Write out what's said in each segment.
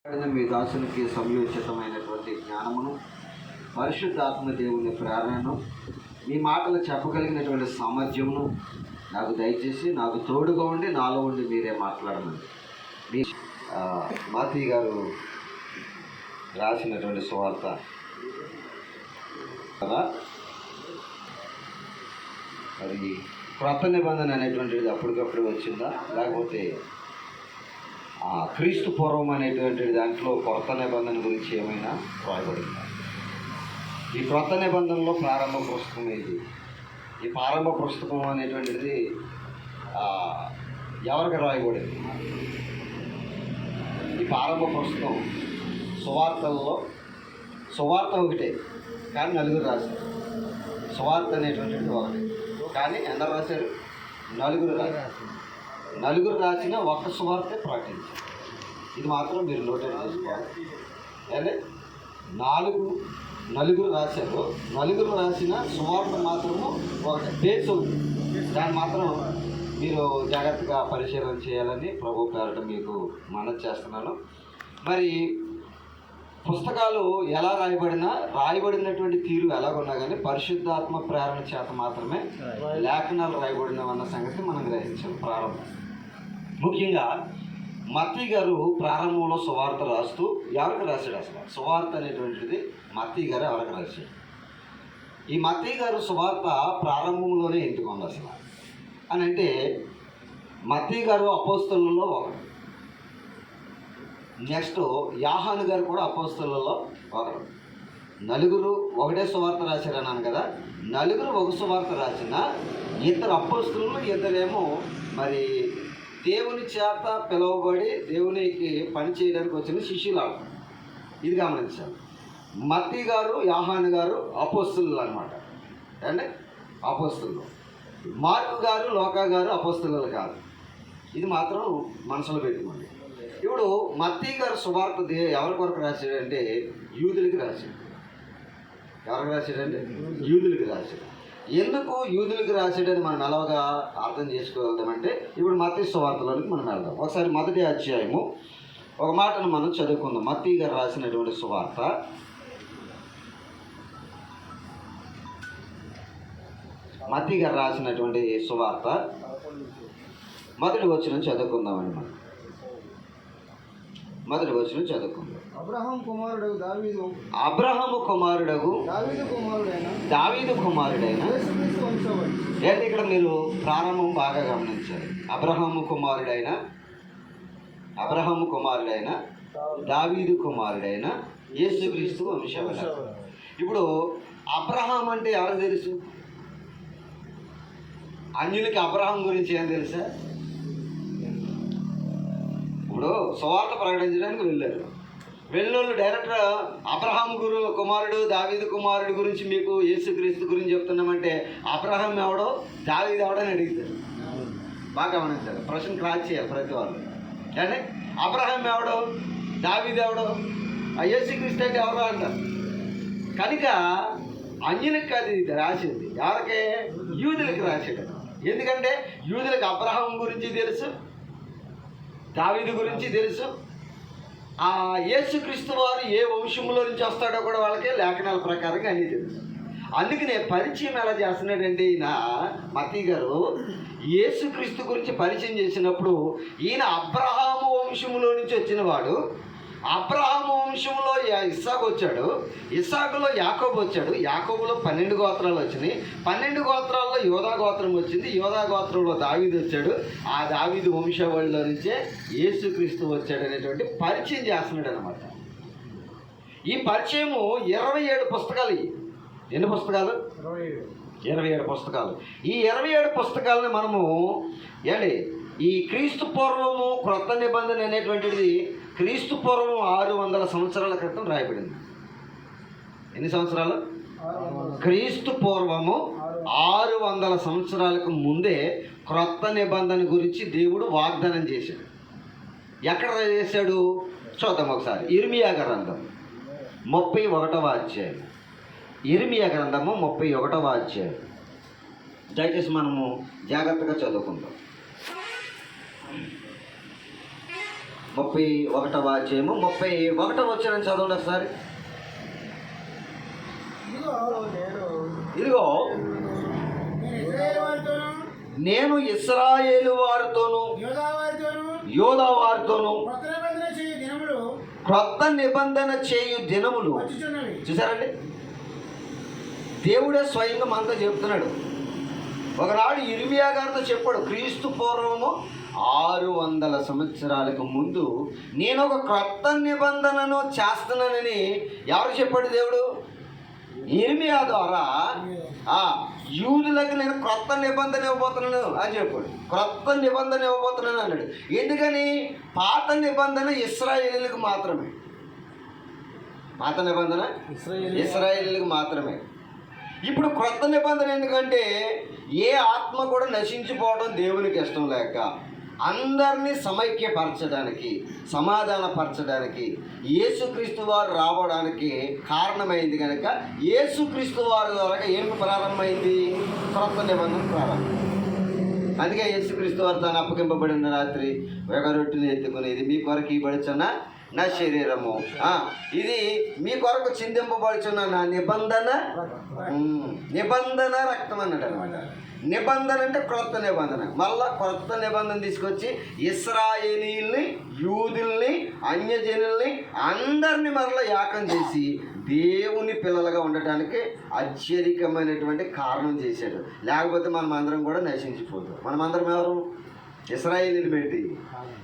మీ దాసునికి సంయోచితమైనటువంటి జ్ఞానమును, పరిశుద్ధాత్మ దేవుని ప్రేరణను, మీ మాటలు చెప్పగలిగినటువంటి సామర్థ్యమును నాకు దయచేసి నాకు తోడుగా ఉండి నాలో ఉండి మీరే మాట్లాడమని మీ మాతీ గారు రాసినటువంటి సువార్త కదా. అది క్రొత్త నిబంధన అనేటువంటిది అప్పటికప్పుడు వచ్చిందా, లేకపోతే క్రీస్తు పూర్వం అనేటువంటి దాంట్లో కొత్త నిబంధన గురించి ఏమైనా రాయబడిందా? ఈ క్రొత్త నిబంధనలో ప్రారంభ పుస్తకం ఏది? ఈ ప్రారంభ పుస్తకం అనేటువంటిది ఎవరికి రాయబడింది? ఈ ప్రారంభ పుస్తకం సువార్తల్లో సువార్త ఒకటే, కానీ నలుగురు రాశారు. సువార్త అనేటువంటిది ఒకటి, కానీ ఎందరు రాశారు? నలుగురు రాశారు. నలుగురు రాసిన ఒక్క సువార్తే ప్రకటించారు. ఇది మాత్రం మీరు నోటెడ్ చేసుకోవాలి. అంటే నలుగురు రాశారు. నలుగురు రాసిన సువార్త మాత్రము ఒకటి బేస్ ఉంది. దాన్ని మాత్రం మీరు జాగ్రత్తగా పరిశీలన చేయాలని ప్రభు పేరట మీకు మనవి చేస్తున్నాను. మరి పుస్తకాలు ఎలా రాయబడినటువంటి తీరు ఎలాగున్నా కానీ పరిశుద్ధాత్మ ప్రేరణ చేత మాత్రమే లేఖనాలు రాయబడినవన్న సంగతి మనం గ్రహించాం. ప్రారంభం ముఖ్యంగా మత్తయి గారు ప్రారంభంలో సువార్త రాస్తూ ఎవరికి రాశాడు? అసలు సువార్త అనేటువంటిది మత్తయి గారు ఎవరికి రాశాడు? ఈ మత్తయి గారు సువార్త ప్రారంభంలోనే ఎందుకుంది అసలు అని అంటే, మత్తయి గారు అపోస్తలుల్లో ఒకరు. నెక్స్ట్ యోహాను గారు కూడా అపోస్తలుల్లో ఒకరు. నలుగురు ఒకటే సువార్త రాశారన్నాను కదా. నలుగురు ఒక సువార్త రాసిన ఇద్దరు అపోస్తలులు, ఇద్దరేమో మరి దేవుని చేత పిలువబడి దేవునికి పని చేయడానికి వచ్చిన శిష్యులు. ఇది గమనించాలి. మత్తయి గారు యోహాను గారు అపోస్తలులు అనమాట. అంటే అపోస్తలులు. మార్కు గారు లూకా గారు అపోస్తలులు కాదు. ఇది మాత్రం మనసులో పెట్టుకోండి. ఇప్పుడు మత్తయి గారు సువార్త ఎవరి కొరకు రాశాడంటే యూదులకి రాశాడు. ఎవరికి రాశాడంటే యూదులకి రాశాడు. ఎందుకు యూదులకు రాశాడని మనం ఎలాగా అర్థం చేసుకోగలుగుతామంటే, ఇప్పుడు మత్తయి సువార్తలోనికి మనం వెళ్దాం. ఒకసారి మొదటి అధ్యాయము ఒక మాటను మనం చదువుకుందాం. మత్తయి గారు రాసినటువంటి సువార్త మత్తయి గారు రాసినటువంటి సువార్త మొదటి వచనం చదువుకుందామండి. మనం మొదటి వచనం చదువుకుందాం. అబ్రహాము కుమారుడగు దావీదు కుమారుడైన ఏంటి? ఇక్కడ మీరు ప్రారంభం బాగా గమనించాలి. అబ్రహాము కుమారుడైన దావీదు కుమారుడైన యేసుక్రీస్తు వంశవళి. ఇప్పుడు అబ్రహాం అంటే ఎవరు తెలుసు? అన్యులకి అబ్రహాం గురించి ఏం తెలుసా? ఇప్పుడు సువార్త ప్రకటించడానికి వెళ్ళినోళ్ళు డైరెక్ట్గా అబ్రహాం కుమారుడు దావీదు కుమారుడు గురించి మీకు యేసుక్రీస్తు గురించి చెప్తున్నామంటే అబ్రహాం ఎవడో దావీదు ఎవడో అని అడుగుతారు. బాగా గమనించారు. ప్రశ్న క్రాస్ చేయాలి ప్రతి వాళ్ళు. అంటే అబ్రహాం ఎవడో దావీదు ఎవడో యేసుక్రీస్తు అంటే ఎవరో అంటారు. కనుక అన్యులకు కాదు ఇది రాసింది. ఎవరికే? యూదులకు రాశాడు. ఎందుకంటే యూదులకు అబ్రహాం గురించి తెలుసు, దావీదు గురించి తెలుసు. ఆ యేసుక్రీస్తు వారు ఏ వంశంలో నుంచి వస్తాడో కూడా వాళ్ళకి లేఖనాల ప్రకారంగా అన్నీ తెలుసు. అందుకనే పరిచయం ఎలా చేస్తున్నాడంటే ఈయన మత్తయి గారు యేసుక్రీస్తు గురించి పరిచయం చేసినప్పుడు, ఈయన అబ్రహాము వంశంలో నుంచి వచ్చిన వాడు. అబ్రహాము వంశంలో ఇస్సాకు వచ్చాడు, ఇస్సాకులో యాకోబు వచ్చాడు, యాకోబులో 12 గోత్రాలు వచ్చినాయి, 12 గోత్రాల్లో యోధా గోత్రం వచ్చింది, యోధా గోత్రంలో దావీదు వచ్చాడు, ఆ దావీదు వంశావళిలో నుంచే యేసుక్రీస్తు వచ్చాడు అనేటువంటి పరిచయం చేస్తున్నాడు అనమాట. ఈ పరిచయము 27 పుస్తకాలు. ఎన్ని పుస్తకాలు? 27 పుస్తకాలు. ఈ 27 పుస్తకాలని మనము ఈ క్రీస్తు పూర్వము క్రొత్త నిబంధన అనేటువంటిది క్రీస్తు పూర్వం 600 సంవత్సరాల క్రితం రాయబడింది. ఎన్ని సంవత్సరాలు? క్రీస్తు పూర్వము 600 సంవత్సరాలకు ముందే క్రొత్త నిబంధన గురించి దేవుడు వాగ్దానం చేశాడు. ఎక్కడ చేశాడు చూద్దాం ఒకసారి. ఇర్మియా గ్రంథం 31వ అధ్యాయం. ఇర్మియా గ్రంథము 31వ అధ్యాయం. దయచేసి మనము జాగ్రత్తగా చదువుకుందాం. 31వ అధ్యాయము 31వ వచనం చదవండి ఒకసారి. ఇదిగో నేను ఇశ్రాయేలు వారితోను యోధా వారితోను క్రొత్త నిబంధన చేయు దినములు. చూసారండి, దేవుడే స్వయంగా మనతో చెప్తున్నాడు. ఒకనాడు ఇర్మియా గారితో చెప్పాడు, క్రీస్తు పూర్వము 600 సంవత్సరాలకు ముందు నేను ఒక క్రొత్త నిబంధనను చేస్తున్నానని ఎవరు చెప్పాడు? దేవుడు ఇర్మియా ద్వారా యూదులకు నేను క్రొత్త నిబంధన ఇవ్వబోతున్నాను అని చెప్పాడు. క్రొత్త నిబంధన ఇవ్వబోతున్నాను అన్నాడు. ఎందుకని? పాత నిబంధన ఇశ్రాయేలీలకు మాత్రమే. పాత నిబంధన ఇశ్రాయేలీలకు మాత్రమే. ఇప్పుడు క్రొత్త నిబంధన ఎందుకంటే ఏ ఆత్మ కూడా నశించిపోవడం దేవునికి ఇష్టం లేక అందరినీ సమైక్యపరచడానికి, సమాధానపరచడానికి యేసుక్రీస్తు వారు రావడానికి కారణమైంది కనుక యేసుక్రీస్తు వారి ద్వారా ఏమి ప్రారంభమైంది? క్రొత్త నిబంధన ప్రారంభం. అందుకే యేసుక్రీస్తు వారు తాను అప్పగింపబడిన రాత్రి ఒక రొట్టెని ఎత్తుకుని, ఇది మీ కొరకు ఇవ్వబడుచున్న నా శరీరము, ఇది మీ కొరకు చిందింపబడుచున్న నా నిబంధన రక్తం అన్నాడు అనమాట. నిబంధన అంటే క్రొత్త నిబంధన. మళ్ళా క్రొత్త నిబంధన తీసుకొచ్చి ఇశ్రాయేలీల్ని, యూదుల్ని, అన్యజనుల్ని అందరినీ మరలా ఏకం చేసి దేవుని పిల్లలుగా ఉండటానికి అత్యధికమైనటువంటి కారణం చేశాడు. లేకపోతే మనం అందరం కూడా నశించిపోతాం. మనమందరం ఎవరు? ఇశ్రాయేలీలు పెట్టి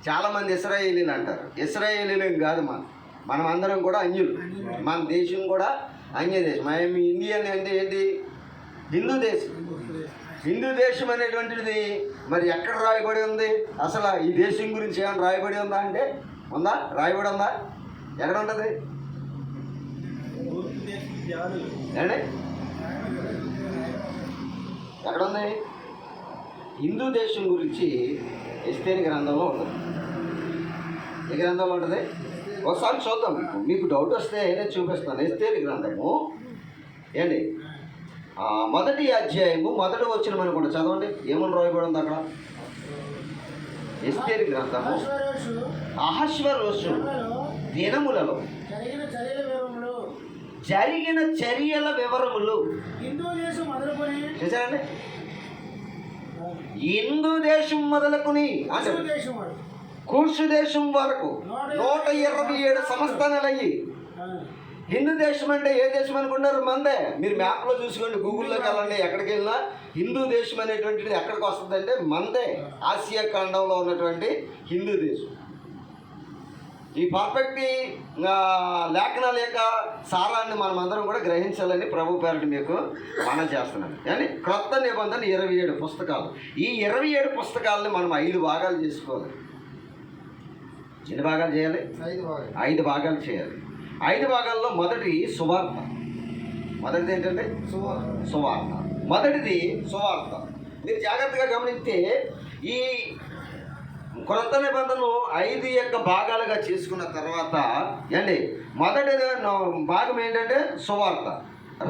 చాలామంది ఇశ్రాయేలీలు అంటారు. ఇశ్రాయేలీలు కాదు, మనం అందరం కూడా అన్యులు. మన దేశం కూడా అన్య దేశం. మేము ఇండియన్ అంటే ఏంటి? హిందూ దేశం. హిందూ దేశం అనేటువంటిది మరి ఎక్కడ రాయబడి ఉంది? అసలు ఈ దేశం గురించి ఏమైనా రాయబడి ఉందా అంటే ఉందా? రాయబడి ఉందా? ఎక్కడ ఉంటుంది ఏమండి? ఎక్కడ ఉంది? హిందూ దేశం గురించి ఎస్తేరు గ్రంథంలో ఉంటుంది. ఏ గ్రంథంలో ఉంటుంది? ఒకసారి చూద్దాం. మీకు డౌట్ వస్తే నేను చూపిస్తాను. ఎస్తేరు గ్రంథము ఏంటి? 1వ అధ్యాయము 1వ వచనం అనుకుంటా, చదవండి. ఏమని రాయబడి ఉంది అక్కడ? ఎస్తేరు గ్రంథము అహష్వేరోషు దినములలో జరిగిన చర్యల వివరములు. చూసారండి, హిందూ దేశం మొదలుకొని అంటే కూర్షు దేశం వరకు 127 సంస్థానాలు అయ్యి. హిందూ దేశం అంటే ఏ దేశం అనుకున్నారు? మందే. మీరు మ్యాప్లో చూసుకోండి, గూగుల్లోకి వెళ్ళండి, ఎక్కడికి వెళ్ళినా హిందూ దేశం అనేటువంటిది ఎక్కడికి వస్తుందంటే మందే. ఆసియా ఖండంలో ఉన్నటువంటి హిందూ దేశం. ఈ పర్ఫెక్ట్ లేఖనాల యొక్క సారాన్ని మనం అందరం కూడా గ్రహించాలని ప్రభు పేరటి మీకు మనం చేస్తున్నాను. కానీ క్రొత్త నిబంధన 27 పుస్తకాలు. ఈ 27 పుస్తకాలని మనం 5 భాగాలు చేసుకోవాలి. ఎన్ని భాగాలు చేయాలి? 5 భాగాలు చేయాలి. 5 భాగాల్లో మొదటి సువార్త. మొదటిది ఏంటంటే సువార్త. మొదటిది సువార్త. మీరు జాగ్రత్తగా గమనిస్తే ఈ క్రొత్త నిబంధనలు 5 యొక్క భాగాలుగా చేసుకున్న తర్వాత ఏంటి? మొదటి భాగం ఏంటంటే సువార్త.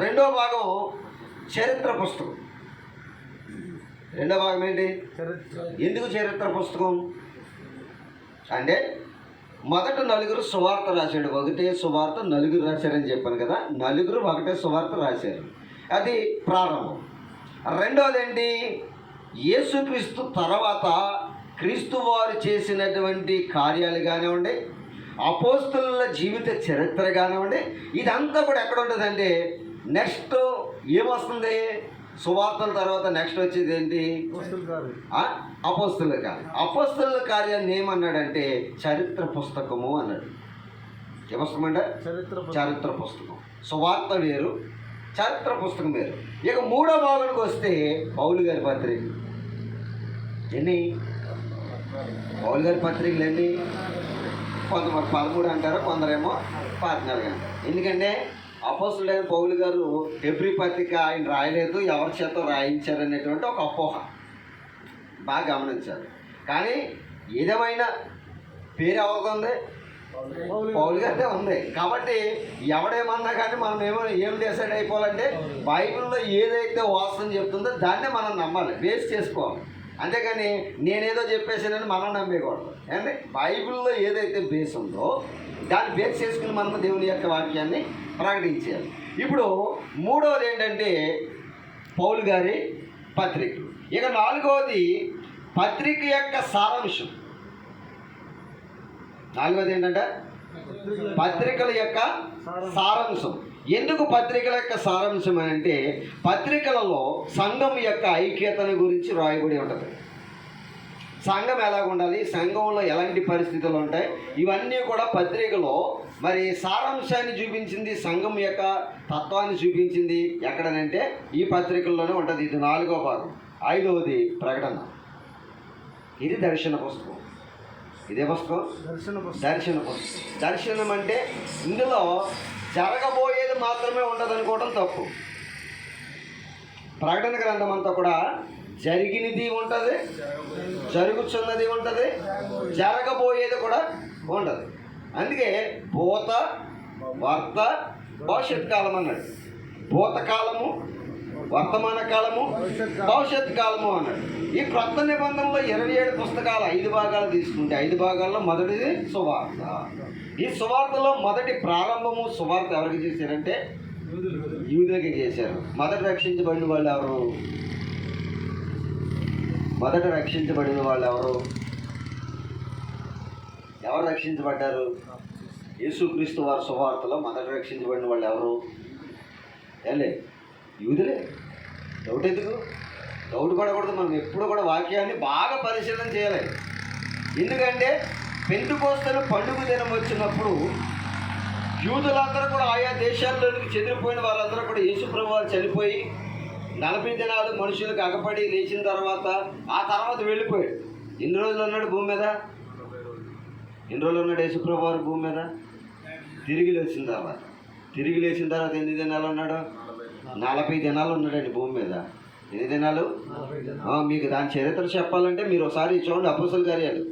రెండో భాగం చరిత్ర పుస్తకం. రెండో భాగం ఏంటి? ఎందుకు చరిత్ర పుస్తకం అంటే మొదట 4 సువార్త రాశాడు. ఒకటే సువార్త 4 రాశారని చెప్పాను కదా. 4 ఒకటే సువార్త రాశారు. అది ప్రారంభం. రెండోది ఏంటి? యేసుక్రీస్తు తర్వాత క్రీస్తు వారు చేసినటువంటి కార్యాలు కానివ్వండి, అపోస్తలుల జీవిత చరిత్ర కానివ్వండి, ఇదంతా కూడా ఎక్కడ ఉంటుందంటే నెక్స్ట్ ఏమొస్తుంది? సువార్తల తర్వాత నెక్స్ట్ వచ్చేది ఏంటి? అపోస్తలుల కార్యం. అపోస్తలుల కార్యాన్ని ఏమన్నాడంటే చరిత్ర పుస్తకము అన్నాడు. ఏ పుస్తకం అంటే? చరిత్ర పుస్తకం. సువార్త వేరు, చరిత్ర పుస్తకం వేరు. ఇక 3వ భాగానికి వస్తే పౌలు గారి పత్రిక. ఎన్ని పౌలు గారి పత్రికలు ఎన్ని? కొంతమంది 13 అంటారు, కొందరేమో 14 అంటారు. ఎందుకంటే అపోస్తలుడైన పౌలు గారు హెబ్రీ పత్రిక ఆయన రాయలేదు, ఎవరి చేత రాయించారనేటువంటి ఒక అపోహ బాగా గమనించారు. కానీ ఏదేమైనా పేరు ఎవరిది? పౌలు గారిదే ఉంది. కాబట్టి ఎవడేమన్నా కానీ మనం ఏం డిసైడ్ అయిపోవాలంటే బైబిల్లో ఏదైతే వాస్తవం చెప్తుందో దాన్నే మనం నమ్మాలి, బేస్ చేసుకోవాలి. అంతేకాని నేనేదో చెప్పేసానని మనం నమ్మేయకూడదు. అంటే బైబిల్లో ఏదైతే బేస్ ఉందో దాన్ని బేస్ చేసుకుని మనం దేవుని యొక్క వాక్యాన్ని ప్రకటించాలి. ఇప్పుడు మూడవది ఏంటంటే పౌలు గారి పత్రిక. ఇక నాలుగవది పత్రిక యొక్క సారాంశం. నాలుగవది ఏంటంటే పత్రికల యొక్క సారాంశం. ఎందుకు పత్రికల యొక్క సారాంశం అని అంటే పత్రికలలో సంఘం యొక్క ఐక్యతను గురించి రాయబడి ఉంటుంది. సంఘం ఎలాగ ఉండాలి, సంఘంలో ఎలాంటి పరిస్థితులు ఉంటాయి, ఇవన్నీ కూడా పత్రికలో మరి సారాంశాన్ని చూపించింది, సంఘం యొక్క తత్వాన్ని చూపించింది ఎక్కడనంటే ఈ పత్రికల్లోనే ఉంటుంది. ఇది 4వ భాగం. 5వది ప్రకటన. ఇది దర్శన పుస్తకం. ఇదే పుస్తకం దర్శన పుస్తకం. దర్శనం అంటే ఇందులో జరగబోయేది మాత్రమే ఉండదు అనుకోవడం తప్పు. ప్రకటన గ్రంథం అంతా కూడా జరిగినది ఉంటుంది, జరుగుతున్నది ఉంటుంది, జరగబోయేది కూడా ఉండదు. అందుకే భూత వర్త భవిష్యత్ కాలం అన్నాడు. భూతకాలము, వర్తమాన కాలము, భవిష్యత్ కాలము అన్నాడు. ఈ క్రొత్త నిబంధనలో 27 పుస్తకాలు 5 భాగాలు తీసుకుంటే 5 భాగాల్లో మొదటిది సువార్త. ఈ సువార్తలో మొదటి ప్రారంభము సువార్త ఎవరికి చేశారంటే యూదులకి చేశారు. మొదట రక్షించబడిన వాళ్ళు ఎవరు? మొదట రక్షించబడిన వాళ్ళు ఎవరు? ఎవరు రక్షించబడ్డారు? యేసుక్రీస్తు వారి సువార్తలో మొదట రక్షించబడిన వాళ్ళు ఎవరు? ఏలే యూదులే. డౌట్ ఎందుకు? డౌట్ పడకూడదు. మనం ఎప్పుడు కూడా వాక్యాన్ని బాగా పరిశీలన చేయాలి. ఎందుకంటే పెంతెకోస్తు పండుగ దినం వచ్చినప్పుడు యూదులందరూ కూడా ఆయా దేశాల్లోనికి చెదిరిపోయిన వాళ్ళందరూ కూడా యేసుప్రభువు వారు చనిపోయి 40 దినాలు మనుషులకు అగపడి లేచిన తర్వాత ఆ తర్వాత వెళ్ళిపోయాడు. ఎన్ని రోజులు ఉన్నాడు భూమి మీద? ఎన్ని రోజులు ఉన్నాడు యేసుప్రభువు వారు భూమి మీద? తిరిగి లేచిన తర్వాత ఎన్ని దినాలు ఉన్నాడు? 40 దినాలు ఉన్నాడండి భూమి మీద. ఎన్ని దినాలు? మీకు దాని చరిత్ర చెప్పాలంటే మీరు ఒకసారి చూడండి అపోస్తల కార్యాలు.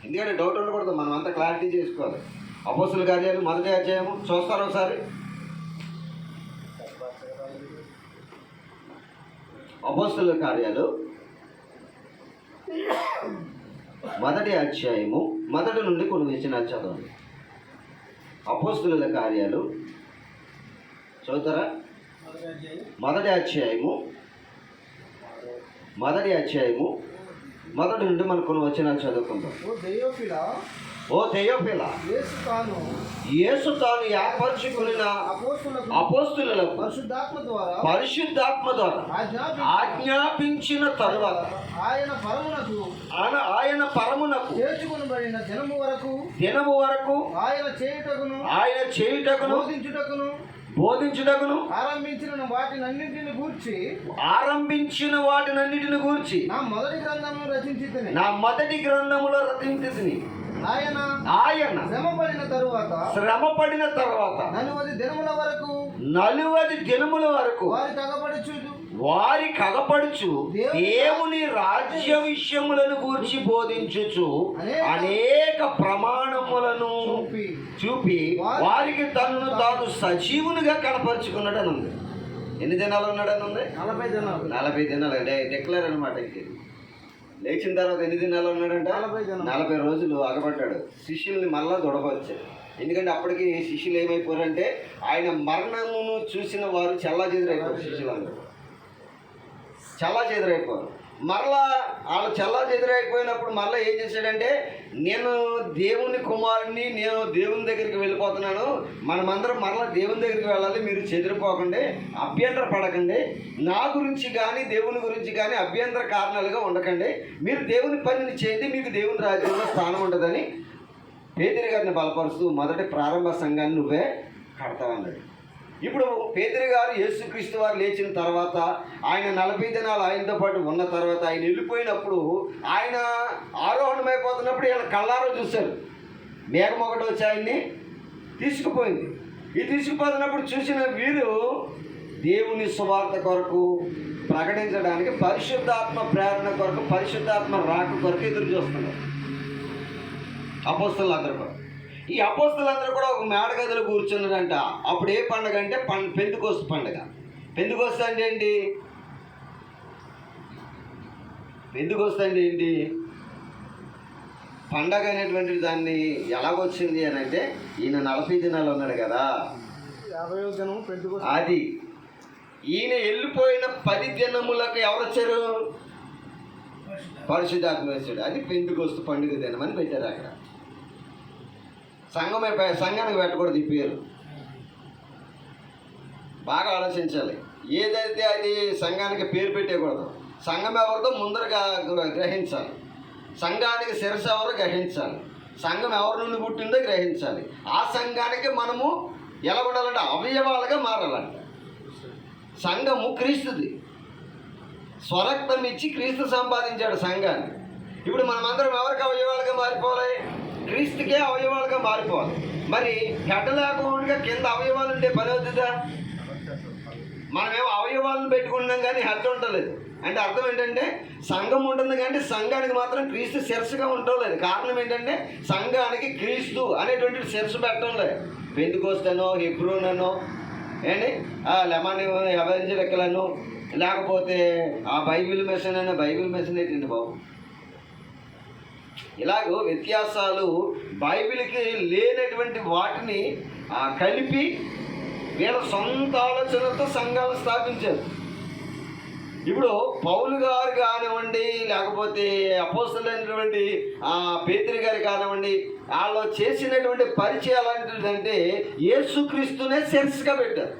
ఎందుకంటే డౌట్ ఉండకూడదు, మనం అంతా క్లారిటీ చేసుకోవాలి. అపోస్తల కార్యాలు 1వ అధ్యాయము చూస్తారు ఒకసారి. అపోస్తల కార్యాలు 1వ అధ్యాయము 1 నుండి కొన్ని వచనాలు చదవండి. అపోస్తలుల కార్యాలు చదువుతారా? 1వ అధ్యాయము 1 నుండి మనం కొన్ని వచనాలు చదువుకుందాం. ఓ దెయోఫిలా, యేసు తాను ఏర్పరచుకున్న అపోస్తలులకు పరిశుద్ధాత్మ ద్వారా ఆజ్ఞాపించిన తరువాత ఆయన పరమునకు దినము వరకు ఆయన చేయుటకును బోధించుటకును ఆరంభించిన వాటినన్నిటిని గూర్చి నా మొదటి గ్రంథములో రచించితిని. ఆయన శ్రమపడిన తరువాత 40 దినముల వరకు వారి కగపడుచు దేవుని రాజ్య విషయములను గూర్చి బోధించుచు అనేక ప్రమాణములను చూపి వారికి తనను తాను సజీవునిగా కనపరుచుకున్నాడు అని ఉంది. ఎన్ని దినాలు ఉన్నాడని ఉంది? 40 దినాలు డిక్లేర్ అనమాట. లేచిన తర్వాత ఎన్ని దినాలు ఉన్నాడంటే 40 రోజులు అగపడ్డాడు. శిష్యుల్ని మళ్ళా దొడపరిచాడు. ఎందుకంటే అప్పటికి శిష్యులు ఏమైపోయారంటే ఆయన మరణమును చూసిన వారు చెల్లాచెదురైపోయారు. శిష్యులందరూ చెల్లాచెదురైపోయారు. మరలా వాళ్ళు చెల్లాచెదురైపోయినప్పుడు మళ్ళీ ఏం చేశాడంటే నేను దేవుని కుమారుని, నేను దేవుని దగ్గరికి వెళ్ళిపోతున్నాను, మనమందరం మరలా దేవుని దగ్గరికి వెళ్ళాలి, మీరు చెదిరిపోకండి, అభ్యంతర పడకండి, నా గురించి కానీ దేవుని గురించి కానీ అభ్యంతర కారణాలుగా ఉండకండి, మీరు దేవుని పనిని చేయండి, మీకు దేవుని రాజ్యంలో స్థానం ఉంటుందని పేతురు గారిని బలపరుస్తూ మొదటి ప్రారంభ సంఘాన్ని నువ్వే కడతావన్నాడు. ఇప్పుడు పేతురు గారు యేసుక్రీస్తు వారు లేచిన తర్వాత ఆయన 40 దినాలు ఆయనతో పాటు ఉన్న తర్వాత ఆయన వెళ్ళిపోయినప్పుడు ఆయన ఆరోహణమైపోతున్నప్పుడు ఆయన కళ్ళారో చూశారు. మేఘం ఒకటి వచ్చి ఆయన్ని తీసుకుపోయింది. ఈ తీసుకుపోతున్నప్పుడు చూసిన వీరు దేవుని సువార్త కొరకు ప్రకటించడానికి పరిశుద్ధాత్మ ప్రేరణ కొరకు, పరిశుద్ధాత్మ రాక కొరకు ఎదురు చూస్తున్నారు అపోస్తలులందరూ కూడా. ఈ అపోస్తలులందరూ కూడా ఒక మేడగదిలో కూర్చున్నారంట. అప్పుడు ఏ పండుగ అంటే పెంతెకోస్తు పండుగ. పెంతెకోస్తు అంటే ఏంటి? పెంతెకొస్తు అంటే ఏంటి? పండగ అనేటువంటి దాన్ని ఎలాగొచ్చింది అని అంటే, ఈయన 40 దినాలు ఉన్నాడు కదా, 50వ దినం పెంతెకొస్తు. అది ఈయన వెళ్ళిపోయిన 10 దినములకు ఎవరు వచ్చారు? పరిశుద్ధాత్మ వచ్చాడు. అది పెంతెకొస్తు పండుగ దినం అని పెట్టారు అక్కడ. సంఘానికి పెట్టకూడదు ఈ పేరు. బాగా ఆలోచించాలి. ఏదైతే అది సంఘానికి పేరు పెట్టేయకూడదు. సంఘం ఎవరితో ముందరగా గ్రహించాలి. సంఘానికి శిరస్సు ఎవరో గ్రహించాలి. సంఘం ఎవరి నుండి పుట్టిందో గ్రహించాలి. ఆ సంఘానికి మనము ఎలా ఉండాలంటే అవయవాలుగా మారాలంట. సంఘము క్రీస్తుది. స్వరక్తం ఇచ్చి క్రీస్తు సంపాదించాడు సంఘాన్ని. ఇప్పుడు మనమందరం ఎవరికి అవయవాలుగా మారిపోవాలి? క్రీస్తుకే అవయవాలుగా మారిపోవాలి. మరి హెడ్ లేకుండా కింద అవయవాలు ఉంటే పని అవుతుందా? మనమేమో అవయవాలను పెట్టుకుంటున్నాం కానీ హెడ్ ఉండలేదు. అంటే అర్థం ఏంటంటే సంఘం ఉంటుంది కానీ సంఘానికి మాత్రం క్రీస్తు శిరస్సుగా ఉండలేదు. కారణం ఏంటంటే సంఘానికి క్రీస్తు అనేటువంటి శిరస్సు పెట్టడం లేదు. పెంతెకొస్తనో, హెబ్రోనో, ఏంటి లెమన్ ఎవెంజలికలను, లేకపోతే ఆ బైబిల్ మిషన్ అనే బైబిల్ మిషన్ ఏంటండి బాబు? ఇలాగో వ్యత్యాసాలు బైబిల్కి లేనటువంటి వాటిని కలిపి వీళ్ళ సొంత ఆలోచనలతో సంఘాలు స్థాపించారు. ఇప్పుడు పౌలు గారు కానివ్వండి, లేకపోతే అపోస్తలులైనటువంటి పేతురు గారు కానివ్వండి, వాళ్ళు చేసినటువంటి పరిచయం ఎలాంటిదంటే యేసుక్రీస్తునే శిరస్సుగా పెట్టారు.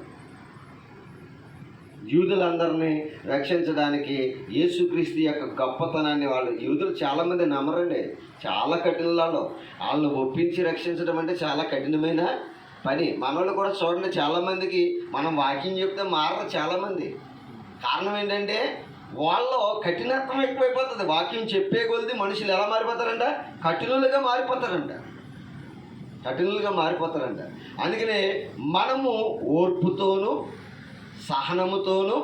యూదులందరినీ రక్షించడానికి యేసుక్రీస్తు యొక్క గొప్పతనాన్ని యూదులు చాలామంది నమ్మరండి. చాలా కఠినలలో వాళ్ళని ఒప్పించి రక్షించడం అంటే చాలా కఠినమైన పని. మనోళ్ళు కూడా చూడండి, చాలామందికి మనం వాక్యం చెప్తే మారరు చాలామంది. కారణం ఏంటంటే వాళ్ళలో కఠినత్వం ఎక్కువైపోతుంది. వాక్యం చెప్పే కొద్ది మనుషులు ఎలా మారిపోతారంట? కఠినులుగా మారిపోతారంట. అందుకనే మనము ఓర్పుతోనూ, సహనముతోనూ,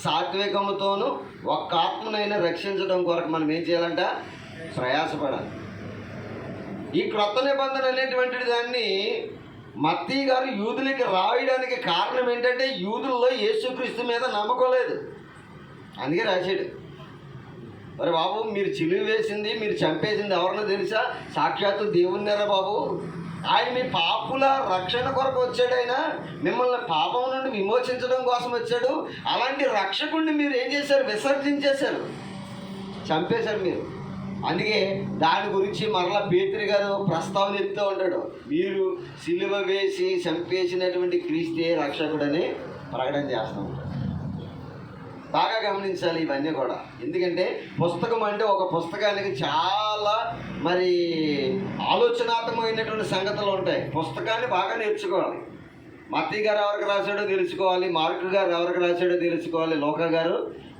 సాత్వికముతోనూ ఒక్క ఆత్మనైనా రక్షించడం కొరకు మనం ఏం చేయాలంట? ప్రయాసపడాలి. ఈ క్రొత్త నిబంధన అనేటువంటి దాన్ని మత్తయి గారు యూదులకి రాయడానికి కారణం ఏంటంటే యూదుల్లో యేసుక్రీస్తు మీద నమ్మకం లేదు. అందుకే రాశాడు. మరి బాబు, మీరు చిలువ వేసింది, మీరు చంపేసింది ఎవరన్నా తెలుసా? సాక్షాత్తు దేవుణ్ణేరా బాబు. ఆయన మీ పాపుల రక్షణ కొరకు వచ్చాడు. ఆయన మిమ్మల్ని పాపం నుండి విమోచించడం కోసం వచ్చాడు. అలాంటి రక్షకుడిని మీరు ఏం చేశారు? విసర్జించేశారు, చంపేశారు మీరు. అందుకే దాని గురించి మరలా పేతురు గారు ప్రస్తావన ఎత్తుతూ ఉంటాడు. మీరు సిలువ వేసి చంపేసినటువంటి క్రీస్తే రక్షకుడని ప్రకటన చేస్తూ ఉంటాడు. బాగా గమనించాలి ఇవన్నీ కూడా. ఎందుకంటే పుస్తకం అంటే ఒక పుస్తకానికి చాలా ఆలోచనాత్మకమైనటువంటి సంగతులు ఉంటాయి. పుస్తకాన్ని బాగా నేర్చుకోవాలి. మత్తయి గారు ఎవరికి రాశాడో తెలుసుకోవాలి, మార్కు గారు ఎవరికి రాశాడో తెలుసుకోవాలి, లూకా గారు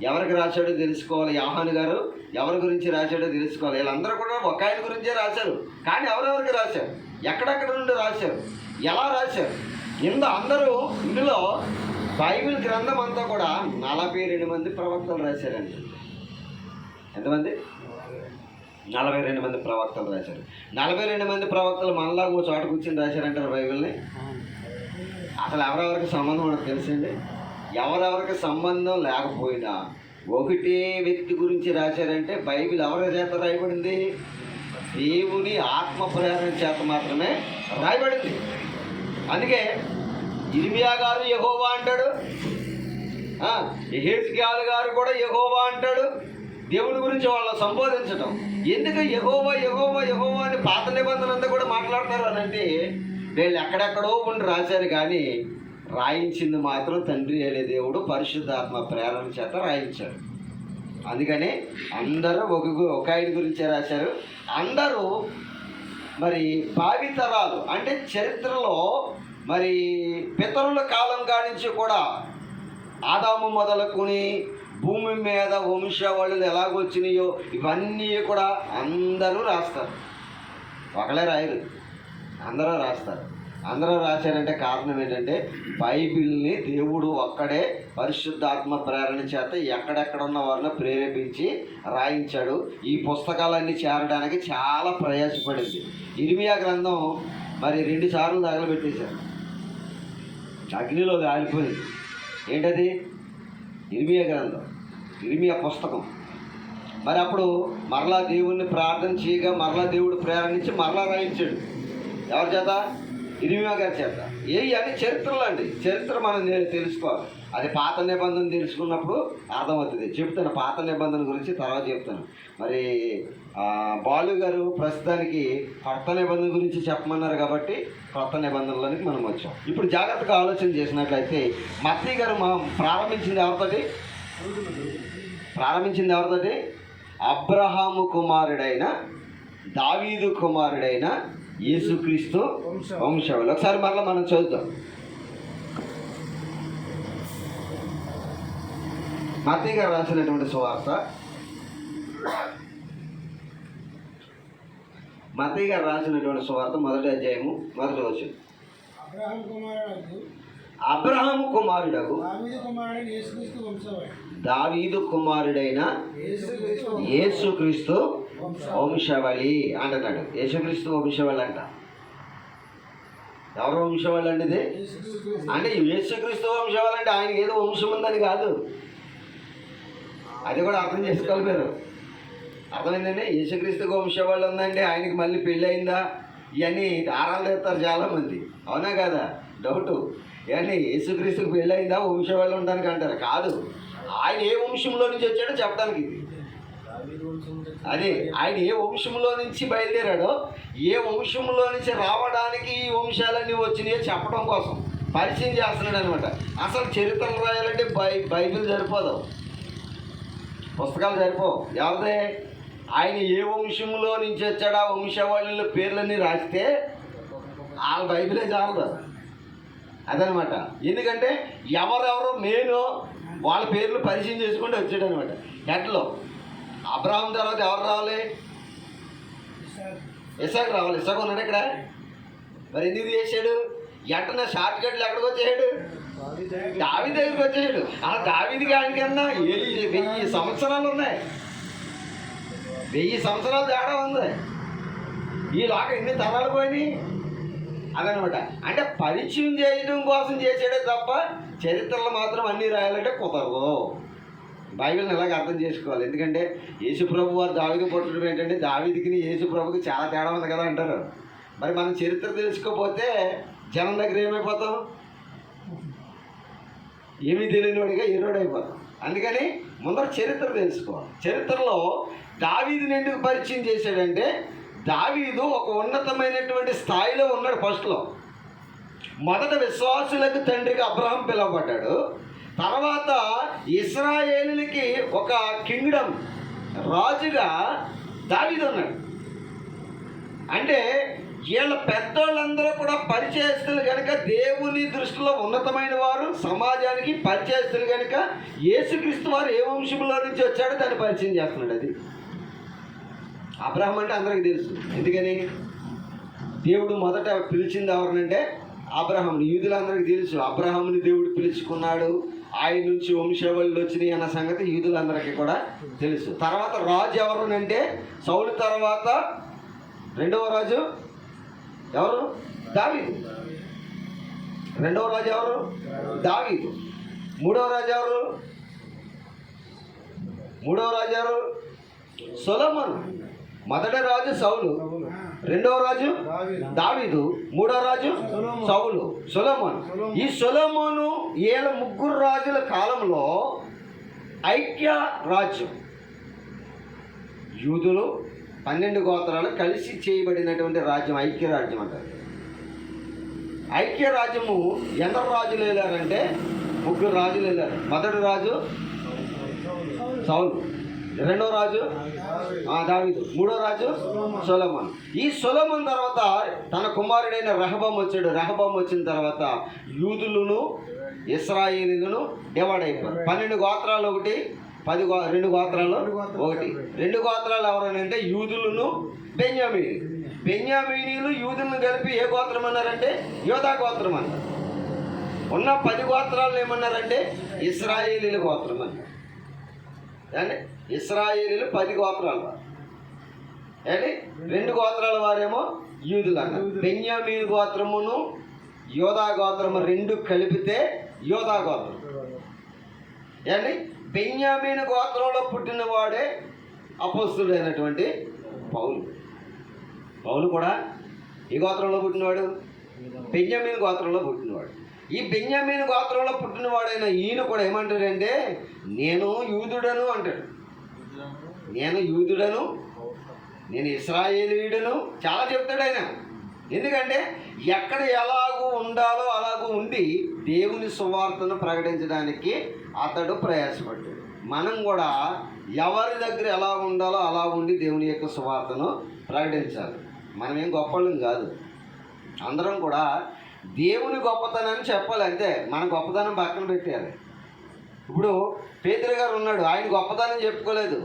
ఎవరికి రాశాడో తెలుసుకోవాలి, యోహాను గారు ఎవరి గురించి రాశాడో తెలుసుకోవాలి. వీళ్ళందరూ కూడా ఒక ఆయన గురించే రాశారు. కానీ ఎవరెవరికి రాశారు, ఎక్కడెక్కడ నుండి రాశారు, ఎలా రాశారు, అందరూ ఇందులో బైబిల్ గ్రంథం అంతా కూడా 42 మంది ప్రవక్తలు రాశారండి. ఎంతమంది? 42 మంది ప్రవక్తలు రాశారు. 42 మంది ప్రవక్తలు మనలా ఓ చోట కూర్చొని రాశారంటారు బైబిల్ని. అసలు ఎవరెవరికి సంబంధం మనకు తెలుసండి. ఎవరెవరికి సంబంధం లేకపోయినా ఒకటే వ్యక్తి గురించి రాశారంటే బైబిల్ ఎవరి చేత రాయబడింది? దేవుని ఆత్మ ప్రేరణ చేత మాత్రమే రాయబడింది. అందుకే ఇర్మియా గారు యెహోవా అంటాడు, యెహెజ్కేలు గారు కూడా యెహోవా అంటాడు. దేవుని గురించి వాళ్ళని సంబోధించడం ఎందుకు యెహోవా యెహోవా యెహోవా అని పాత నిబంధన అంతా కూడా మాట్లాడతారు అని అంటే వీళ్ళు ఎక్కడెక్కడో ఉండి రాశారు. కానీ రాయించింది మాత్రం తండ్రి అనే దేవుడు పరిశుద్ధాత్మ ప్రేరణ చేత రాయించాడు. అందుకని అందరూ ఒక ఆయన గురించే రాశారు. అందరూ భావితరాలు అంటే చరిత్రలో పితరుల కాలం కానించి కూడా ఆదాము మొదలుకొని భూమి మీద వంశావళులు ఎలాగొచ్చినాయో ఇవన్నీ కూడా అందరూ రాస్తారు. ఒకళ్ళే రాయరు, అందరూ రాస్తారు. అందరూ రాశారంటే కారణం ఏంటంటే బైబిల్ని దేవుడు ఒక్కడే పరిశుద్ధాత్మ ప్రేరణ చేత ఎక్కడెక్కడ ఉన్న వారిని ప్రేరేపించి రాయించాడు. ఈ పుస్తకాలన్నీ చేరడానికి చాలా ప్రయాసపడింది. ఇర్మియా గ్రంథం 2 సార్లు తగలబెట్టేశారు, అగ్నిలో కాలిపోయింది. ఏంటది? ఇర్మియా గ్రంథం, ఇర్మియా పుస్తకం మరి అప్పుడు మరలా దేవుణ్ణి ప్రార్థన చేయగా మరలా దేవుడు ప్రేరణించి మరలా రాయించాడు. ఎవరి చేత? ఇర్మియా గారి చేత. అని చరిత్రలు అండి. చరిత్ర మనం తెలుసుకోవాలి. అది పాత నిబంధన తెలుసుకున్నప్పుడు అర్థమవుతుంది. చెప్తాను పాత నిబంధన గురించి తర్వాత చెప్తాను. మరి బాలు గారు ప్రస్తుతానికి కొత్త నిబంధన గురించి చెప్పమన్నారు కాబట్టి కొత్త నిబంధనలోనికి మనం వచ్చాం. ఇప్పుడు జాగ్రత్తగా ఆలోచన చేసినట్లయితే మత్తయి గారు ప్రారంభించింది ఎవరితోటి? అబ్రహాము కుమారుడైన దావీదు కుమారుడైన యేసుక్రీస్తు వంశావళి. ఒకసారి మరలా మనం చదువుతాం. మత్తయి గారు రాసినటువంటి సువార్త, మత్తయి గారు రాసినటువంటి సువార్త 1వ అధ్యాయము 1వ వచనం. అబ్రహాము కుమారుడగు దావీదు కుమారుడైన యేసుక్రీస్తు వంశావళి అంటున్నాడు. యేసుక్రీస్తు వంశావళి అంట. ఎవరు వంశావళి అండి ఇది? అంటే యేసుక్రీస్తు వంశావళి అంటే ఆయనకి ఏదో వంశం ఉందని కాదు. అది కూడా అర్థం చేసుకోవాలి మీరు. అర్థమైందండి? యేసుక్రీస్తుకు వంశావళి ఉందంటే ఆయనకి మళ్ళీ పెళ్ళి అయిందా ఇవన్నీ ఆరాలు తెస్తారు చాలామంది. అవునా కదా? డౌటు. ఇవన్నీ యేసుక్రీస్తుకు పెళ్ళి అయిందా వంశావళి ఉండడానికి అంటారు. కాదు, ఆయన ఏ వంశంలో నుంచి వచ్చాడో చెప్పడానికి ఇది. అదే ఆయన ఏ వంశంలో నుంచి బయలుదేరాడో, ఏ వంశంలో నుంచి రావడానికి ఈ వంశాలన్నీ వచ్చినాయో చెప్పడం కోసం పరిచయం చేస్తున్నాడు అనమాట. అసలు చరిత్రలు రాయాలంటే బైబిల్ సరిపోదు, పుస్తకాలు సరిపోవు. ఎవరిదే? ఆయన ఏ వంశంలో నుంచి వచ్చాడో ఆ వంశావళిలో పేర్లన్నీ రాస్తే ఆ బైబిలే చాలదు. అదనమాట. ఎందుకంటే ఎవరెవరు నేను వాళ్ళ పేర్లు పరిచయం చేసుకుంటూ వచ్చాడు అనమాట. ఎట్లో అబ్రహాం తర్వాత ఎవరు రావాలి? ఇసాకు రావాలి. ఇసాకు ఉన్నాడు ఇక్కడ. మరి ఎందుకు చేశాడు? ఎట్టన షార్ట్ కట్లు ఎక్కడికి వచ్చేసాడు? దావీదు దగ్గరికి వచ్చేసాడు. ఆ దావీదు గానికన్నా 1000 సంవత్సరాలు ఉన్నాయి. 1000 సంవత్సరాలు తేడా ఉంది. ఈ లోక ఎన్ని తరాలు పోయినాయి అదనమాట. అంటే పరిచయం చేయడం కోసం చేసాడే తప్ప చరిత్రలు మాత్రం అన్నీ రాయాలంటే కుదరదు. బైబిల్ని ఇలాగ అర్థం చేసుకోవాలి. ఎందుకంటే యేసుప్రభు వారు దావీదు పుట్టడం ఏంటంటే దావీదుకి యేసుప్రభుకి చాలా తేడా ఉంది కదా అంటారు. మరి మనం చరిత్ర తెలుసుకోకపోతే జనం దగ్గర ఏమైపోతాం? ఏమీ తెలియని వాడిగా ఎరుడైపోతాం. అందుకని ముందర చరిత్ర తెలుసుకోవాలి. చరిత్రలో దావీదుని ఎందుకు పరిచయం చేశాడంటే దావీదు ఒక ఉన్నతమైనటువంటి స్థాయిలో ఉన్నాడు. ఫస్ట్లో మొదట విశ్వాసులకు తండ్రిగా అబ్రహాం పిలువబడ్డాడు. తర్వాత ఇశ్రాయేలులకి ఒక కింగ్డమ్ రాజుగా దావీదు ఉన్నాడు. అంటే వీళ్ళ పెద్దోళ్ళందరూ కూడా పరిచయస్తులు కనుక, దేవుని దృష్టిలో ఉన్నతమైన వారు, సమాజానికి పరిచయస్తులు కనుక యేసుక్రీస్తు వారు ఏ వంశంలో నుంచి వచ్చాడో దాన్ని పరిచయం చేస్తున్నాడు. అది అబ్రహాం అంటే అందరికీ తెలుసు. ఎందుకని? దేవుడు మొదట పిలిచింది ఎవరినంటే అబ్రహాముని. యూదులందరికీ తెలుసు అబ్రహాముని దేవుడు పిలుచుకున్నాడు, ఆయన నుంచి వంశావళులు వచ్చినాయి అన్న సంగతి యూదులందరికీ కూడా తెలుసు. తర్వాత రాజు ఎవరునంటే సౌలు తర్వాత రెండవ రాజు ఎవరు? దావీదు. రెండవ రాజు ఎవరు? దావీదు. మూడవ రాజు ఎవరు? సొలొమోను. మొదటి రాజు సౌలు, రెండవ రాజు దావీదు, మూడవ రాజు సొలొమోను. ఈ సొలొమోను వీళ్ళ ముగ్గురు రాజుల కాలంలో ఐక్య రాజ్యం, యూదులు 12 గోత్రాలు కలిసి చేయబడినటువంటి రాజ్యం ఐక్యరాజ్యం అంటారు. ఐక్యరాజ్యము ఎందరు రాజులు వెళ్ళారంటే 3 రాజులు వెళ్ళారు. మొదటి రాజు సౌలు, రెండవ రాజు దావీదు, మూడో రాజు సొలొమోను. ఈ సొలొమోను తర్వాత తన కుమారుడైన రెహబాము వచ్చాడు. రెహబాము వచ్చిన తర్వాత యూదులను ఇశ్రాయేలీలను డివైడ్ అయిపోయారు. 12 గోత్రాలు ఒకటి, 2 గోత్రాలు ఒకటి. 2 గోత్రాలు ఎవరనంటే యూదులను బెన్యామీనీలు. బెన్యామీనీలు యూదులను కలిపి ఏ గోత్రం అన్నారంటే యోధా గోత్రం అన్నారు. ఉన్న 10 గోత్రాలను ఏమన్నారంటే ఇశ్రాయేలీల గోత్రం అన్నారు. అంటే ఇశ్రాయేలీలు 10 గోత్రాలు వారు. అంటే 2 గోత్రాల వారేమో యూదులు అన్నారు. బెన్యామీను గోత్రమును యోధా గోత్రము 2 కలిపితే యోధా గోత్రం. అంటే బెన్యామీను గోత్రంలో పుట్టినవాడే అపోస్తుడైనటువంటి పౌలు. పౌలు కూడా ఈ గోత్రంలో పుట్టినవాడు, బెన్యామీను గోత్రంలో పుట్టినవాడు. ఈ బెన్యామీను గోత్రంలో పుట్టినవాడైన ఈయన కూడా ఏమంటాడంటే, నేను యూదుడను అంటాడు. నేను యూదుడను, నేను ఇశ్రాయేలీయుడను చాలా చెప్తాడు ఆయన. ఎందుకంటే ఎక్కడ ఎలాగూ ఉండాలో అలాగూ ఉండి దేవుని సువార్తను ప్రకటించడానికి అతడు ప్రయాసపడ్డాడు. మనం కూడా ఎవరి దగ్గర ఎలా ఉండాలో అలా ఉండి దేవుని యొక్క సువార్తను ప్రకటించాలి. మనమేం గొప్పళ్ళం కాదు, అందరం కూడా దేవుని గొప్పతనాన్ని చెప్పాలి అంతే. మన గొప్పతనం పక్కన పెట్టాలి. ఇప్పుడు పేతురు గారు ఉన్నాడు, ఆయన గొప్పతనం చెప్పుకోలేదు,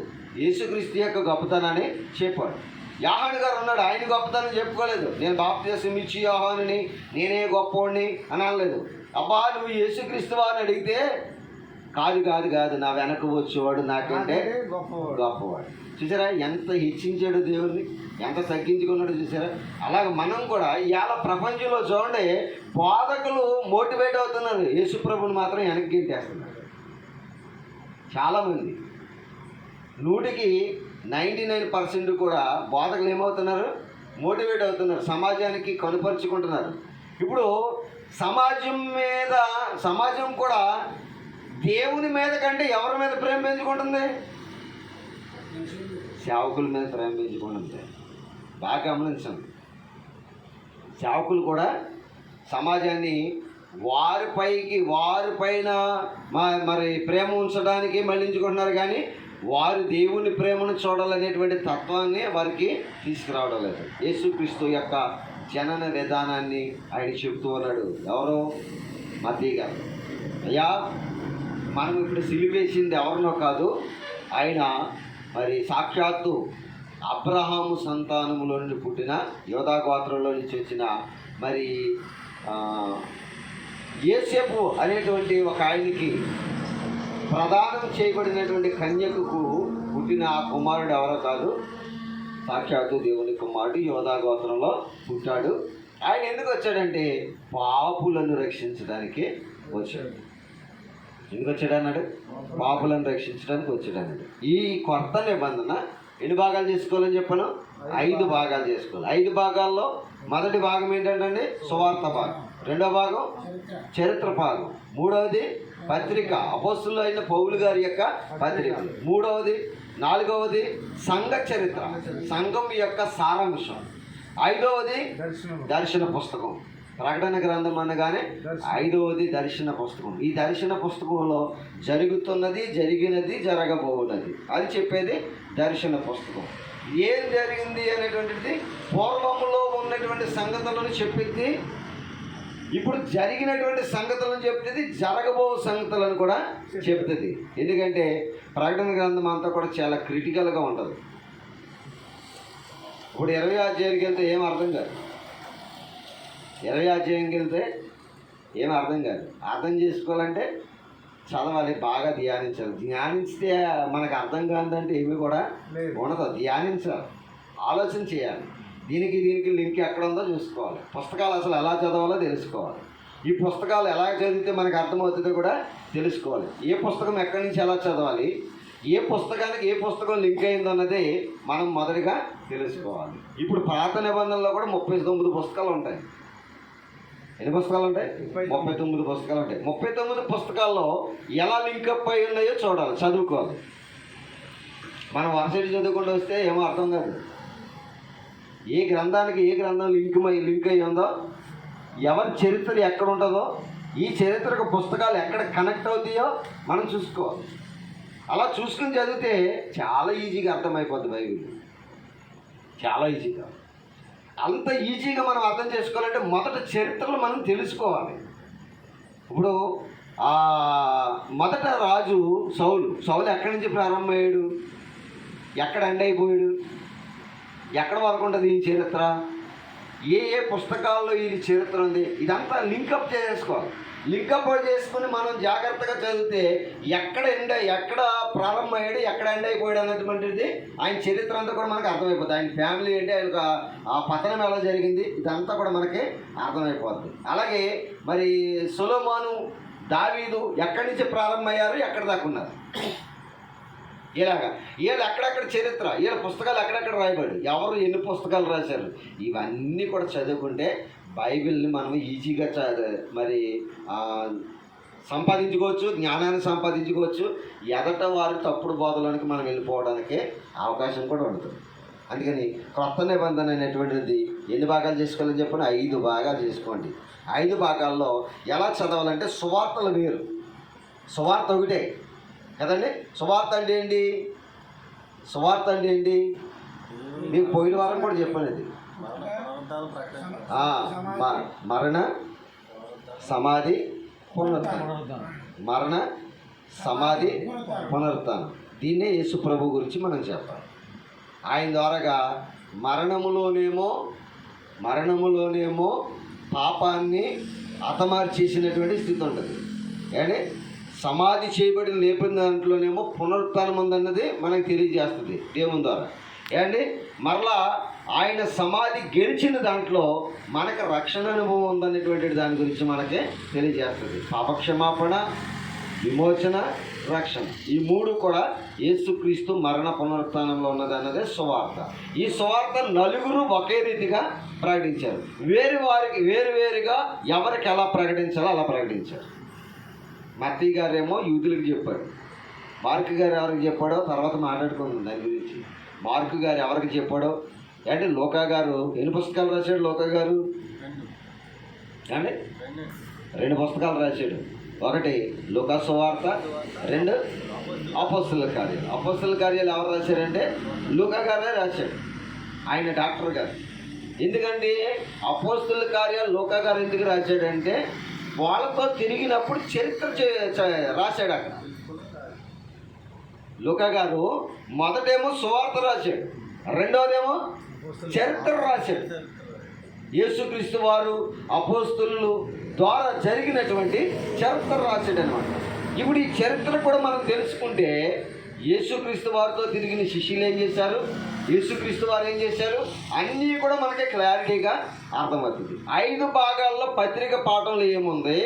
యేసుక్రీస్తు యొక్క గొప్పతనాన్ని చెప్పాడు. యోహాను గారు ఉన్నాడు, ఆయన గొప్పతనం చెప్పుకోలేదు, నేను బాప్తిసం ఇచ్చి యోహానుని, నేనే గొప్పవాడిని అని అనలేదు. అబ్బా నువ్వు యేసుక్రీస్తు వారిని అడిగితే కాదు కాదు కాదు నా వెనక వచ్చేవాడు నాకంటే గొప్పవాడు. చూసారా ఎంత హెచ్చించాడు దేవుడిని, ఎంత తగ్గించుకున్నాడు చూసారా. అలాగే మనం కూడా ఇవాళ ప్రపంచంలో చూడండి, బోధకులు మోటివేట్ అవుతున్నారు, యేసుప్రభుని మాత్రం వెనక్కి గెంటేస్తున్నారు. చాలామంది 100కి 99% కూడా బోధకులు ఏమవుతున్నారు, మోటివేట్ అవుతున్నారు, సమాజానికి కనుపరుచుకుంటున్నారు. ఇప్పుడు సమాజం కూడా దేవుని మీద కంటే ఎవరి మీద ప్రేమ పెంచుకుంటుంది, సేవకుల మీద ప్రేమ పెంచుకుంటుంది. బాగా గమనించండి, సేవకులు కూడా సమాజాన్ని వారిపైన మరి ప్రేమ ఉంచడానికి మళ్ళించుకుంటున్నారు, కానీ వారు దేవుని ప్రేమను చూడాలనేటువంటి తత్వాన్ని వారికి తీసుకురావడం లేదు. యేసుక్రీస్తు యొక్క జనన విధానాన్ని ఆయన చెబుతూ ఉన్నాడు. ఎవరో మత్తయి గారు, అయ్యా మనం ఇప్పుడు సిలువేసింది ఎవరినో కాదు, ఆయన మరి సాక్షాత్తు అబ్రహాము సంతానములో నుండి పుట్టిన యోధా గోత్రంలో నుంచి వచ్చిన మరి యోసేపు అనేటువంటి ఒక ఆయనకి ప్రదానం చేయబడినటువంటి కన్యకకు పుట్టిన ఆ కుమారుడు ఎవరో కాదు, సాక్షాత్తు దేవుని కుమారుడు యోధా గోత్రంలో పుట్టాడు. ఆయన ఎందుకు వచ్చాడంటే పాపులను రక్షించడానికి వచ్చాడు. ఎందుకు వచ్చాడు అన్నాడు, పాపులను రక్షించడానికి వచ్చాడు అన్నాడు. ఈ కొత్త నిబంధన ఎన్ని భాగాలు చేసుకోవాలని చెప్పాను, 5 భాగాలు చేసుకోవాలి. 5 భాగాల్లో మొదటి భాగం ఏంటంటే సువార్త భాగం, రెండో భాగం చరిత్ర భాగం, మూడవది పత్రిక, అపోస్తులు అయిన పౌలు గారి యొక్క పత్రికలు, నాలుగవది సంఘ చరిత్ర, సంఘం యొక్క సారాంశం, 5వది దర్శన పుస్తకం. ప్రకటన గ్రంథం అనగానే 5వది దర్శన పుస్తకం. ఈ దర్శన పుస్తకంలో జరుగుతున్నది, జరిగినది, జరగబోతున్నది అది చెప్పేది దర్శన పుస్తకం. ఏం జరిగింది అనేటువంటిది పూర్వంలో ఉన్నటువంటి సంగతులను చెప్పింది, ఇప్పుడు జరిగినటువంటి సంగతులను చెప్తుంది, జరగబో సంగతులను కూడా చెప్తుంది. ఎందుకంటే ప్రకటన గ్రంథం అంతా కూడా చాలా క్రిటికల్గా ఉంటుంది. ఇప్పుడు 20వ అధ్యాయానికి వెళ్తే ఏం అర్థం కాదు, 20వ అధ్యాయంకి వెళ్తే ఏం అర్థం కాదు. అర్థం చేసుకోవాలంటే చదవాలి, బాగా ధ్యానించాలి. ధ్యానిస్తే మనకు అర్థం కాదంటే ఏమీ కూడా ఉండదు. ధ్యానించాలి, ఆలోచన చేయాలి, దీనికి లింక్ ఎక్కడ ఉందో చూసుకోవాలి. పుస్తకాలు అసలు ఎలా చదవాలో తెలుసుకోవాలి. ఈ పుస్తకాలు ఎలా చదివితే మనకు అర్థమవుతుందో కూడా తెలుసుకోవాలి. ఏ పుస్తకం ఎక్కడి నుంచి ఎలా చదవాలి, ఏ పుస్తకానికి ఏ పుస్తకం లింక్ అయిందో అన్నది మనం మొదటిగా తెలుసుకోవాలి. ఇప్పుడు పాత నిబంధనలో కూడా 39 పుస్తకాలు ఉంటాయి. ఎన్ని పుస్తకాలు ఉంటాయి? 39 పుస్తకాలు ఉంటాయి. 39 పుస్తకాల్లో ఎలా లింకప్ అయి ఉన్నాయో చూడాలి, చదువుకోవాలి. మనం వరుసటి చదువుకుంటూ వస్తే ఏమో అర్థం కాదు. ఏ గ్రంథానికి ఏ గ్రంథం లింక్ అయ్యి ఉందో, ఎవరి చరిత్ర ఎక్కడ ఉంటుందో, ఈ చరిత్రకు పుస్తకాలు ఎక్కడ కనెక్ట్ అవుతాయో మనం చూసుకోవాలి. అలా చూసుకుని చదివితే చాలా ఈజీగా అర్థమైపోద్ది బైబిల్, చాలా ఈజీగా. అంత ఈజీగా మనం అర్థం చేసుకోవాలంటే మొదట చరిత్రలు మనం తెలుసుకోవాలి. ఇప్పుడు మొదట రాజు సౌలు ఎక్కడి నుంచి ప్రారంభమయ్యాడు, ఎక్కడ ఎండ్ అయిపోయాడు, ఎక్కడ వరకు ఉంటుంది ఈ చరిత్ర, ఏ పుస్తకాల్లో ఈ చరిత్ర ఉంది, ఇదంతా లింకప్ చేసుకోవాలి. లింకప్ చేసుకుని మనం జాగ్రత్తగా చదివితే ఎక్కడ ప్రారంభమయ్యాడు, ఎక్కడ ఎండ్ అయిపోయాడు అనేటువంటిది ఆయన చరిత్ర అంతా కూడా మనకు అర్థమైపోతుంది. ఆయన ఫ్యామిలీ ఏంటి, ఆయనకు ఆ పతనం ఎలా జరిగింది, ఇదంతా కూడా మనకి అర్థమైపోతుంది. అలాగే మరి సొలొమోను, దావీదు ఎక్కడి నుంచి ప్రారంభమయ్యారు, ఎక్కడ దాకా ఉన్నారు, ఇలాగా వీళ్ళు ఎక్కడెక్కడ చరిత్ర, వీళ్ళ పుస్తకాలు ఎక్కడెక్కడ రాయబడి, ఎవరు ఎన్ని పుస్తకాలు రాశారు, ఇవన్నీ కూడా చదువుకుంటే బైబిల్ని మనం ఈజీగా మరి సంపాదించుకోవచ్చు, జ్ఞానాన్ని సంపాదించుకోవచ్చు. ఎదట వారి తప్పుడు బోధలోనికి మనం వెళ్ళిపోవడానికి అవకాశం కూడా ఉంటుంది. అందుకని క్రొత్త నిబంధన అనేటువంటిది ఎన్ని భాగాలు చేసుకోవాలని చెప్పండి? 5 భాగాలు చేసుకోండి. 5 భాగాల్లో ఎలా చదవాలంటే సువార్తలు వేరు, సువార్త ఒకటే కదండి. సువార్త అంటే ఏంటి? సువార్త అంటే ఏంటి? మీకు పోయిన వారం కూడా చెప్పాను ఇది. మరణ, సమాధి, పునరుత్థానం. మరణ, సమాధి, పునరుత్థానం. దీన్నే యేసు ప్రభు గురించి మనం చెప్పాలి. ఆయన ద్వారాగా మరణములోనేమో పాపాన్ని హతమార్చేసినటువంటి స్థితి ఉంటుంది. అంటే సమాధి చేయబడిన లేపిన దాంట్లోనేమో పునరుత్థానం ఉందన్నది మనకు తెలియజేస్తుంది దేవుని ద్వారా. ఏమండి మరలా ఆయన సమాధి గెలిచిన దాంట్లో మనకు రక్షణ అనుభవం ఉందనేటువంటి దాని గురించి మనకి తెలియజేస్తుంది. పాపక్షమాపణ, విమోచన, రక్షణ, ఈ 3 కూడా యేసుక్రీస్తు మరణ పునరుత్థానంలో ఉన్నదన్నదే సువార్త. ఈ సువార్త నలుగురు ఒకే రీతిగా ప్రకటించారు. వేరువేరుగా ఎవరికి ఎలా ప్రకటించాలో అలా ప్రకటించారు. మత్తయి గారేమో యూదులకు చెప్పాడు. మార్కు గారు ఎవరికి చెప్పాడో తర్వాత మాట్లాడుకుందాం దాని గురించి. మార్కు గారు ఎవరికి చెప్పాడో అంటే లోకా గారు ఎన్ని పుస్తకాలు రాశాడు? లోకా గారు అంటే 2 పుస్తకాలు రాశాడు. ఒకటి లూకా సువార్త, 2 అపోస్తలుల కార్యాలు. అపోస్తలుల కార్యాలు ఎవరు రాశారంటే లూకా గారే రాశాడు. ఆయన డాక్టర్ గారు. ఎందుకంటే అపోస్తలుల కార్యాలు లూకా గారు ఎందుకు రాశాడంటే వాళ్ళతో తిరిగినప్పుడు చరిత్ర రాశాడు అక్కడ. లూకా గారు మొదటేమో సువార్త రాశాడు, రెండోదేమో చరిత్ర రాశాడు. యేసుక్రీస్తు వారు అపోస్తలులు ద్వారా జరిగినటువంటి చరిత్ర రాశాడు అనమాట. ఇప్పుడు ఈ చరిత్ర కూడా మనం తెలుసుకుంటే యేసుక్రీస్తు వారితో తిరిగిన శిష్యులు ఏం చేశారు, యేసుక్రీస్తు వారు ఏం చేశారు, అన్నీ కూడా మనకి క్లారిటీగా అర్థమవుతుంది. 5 భాగాల్లో పత్రిక పాఠంలో ఏముంది,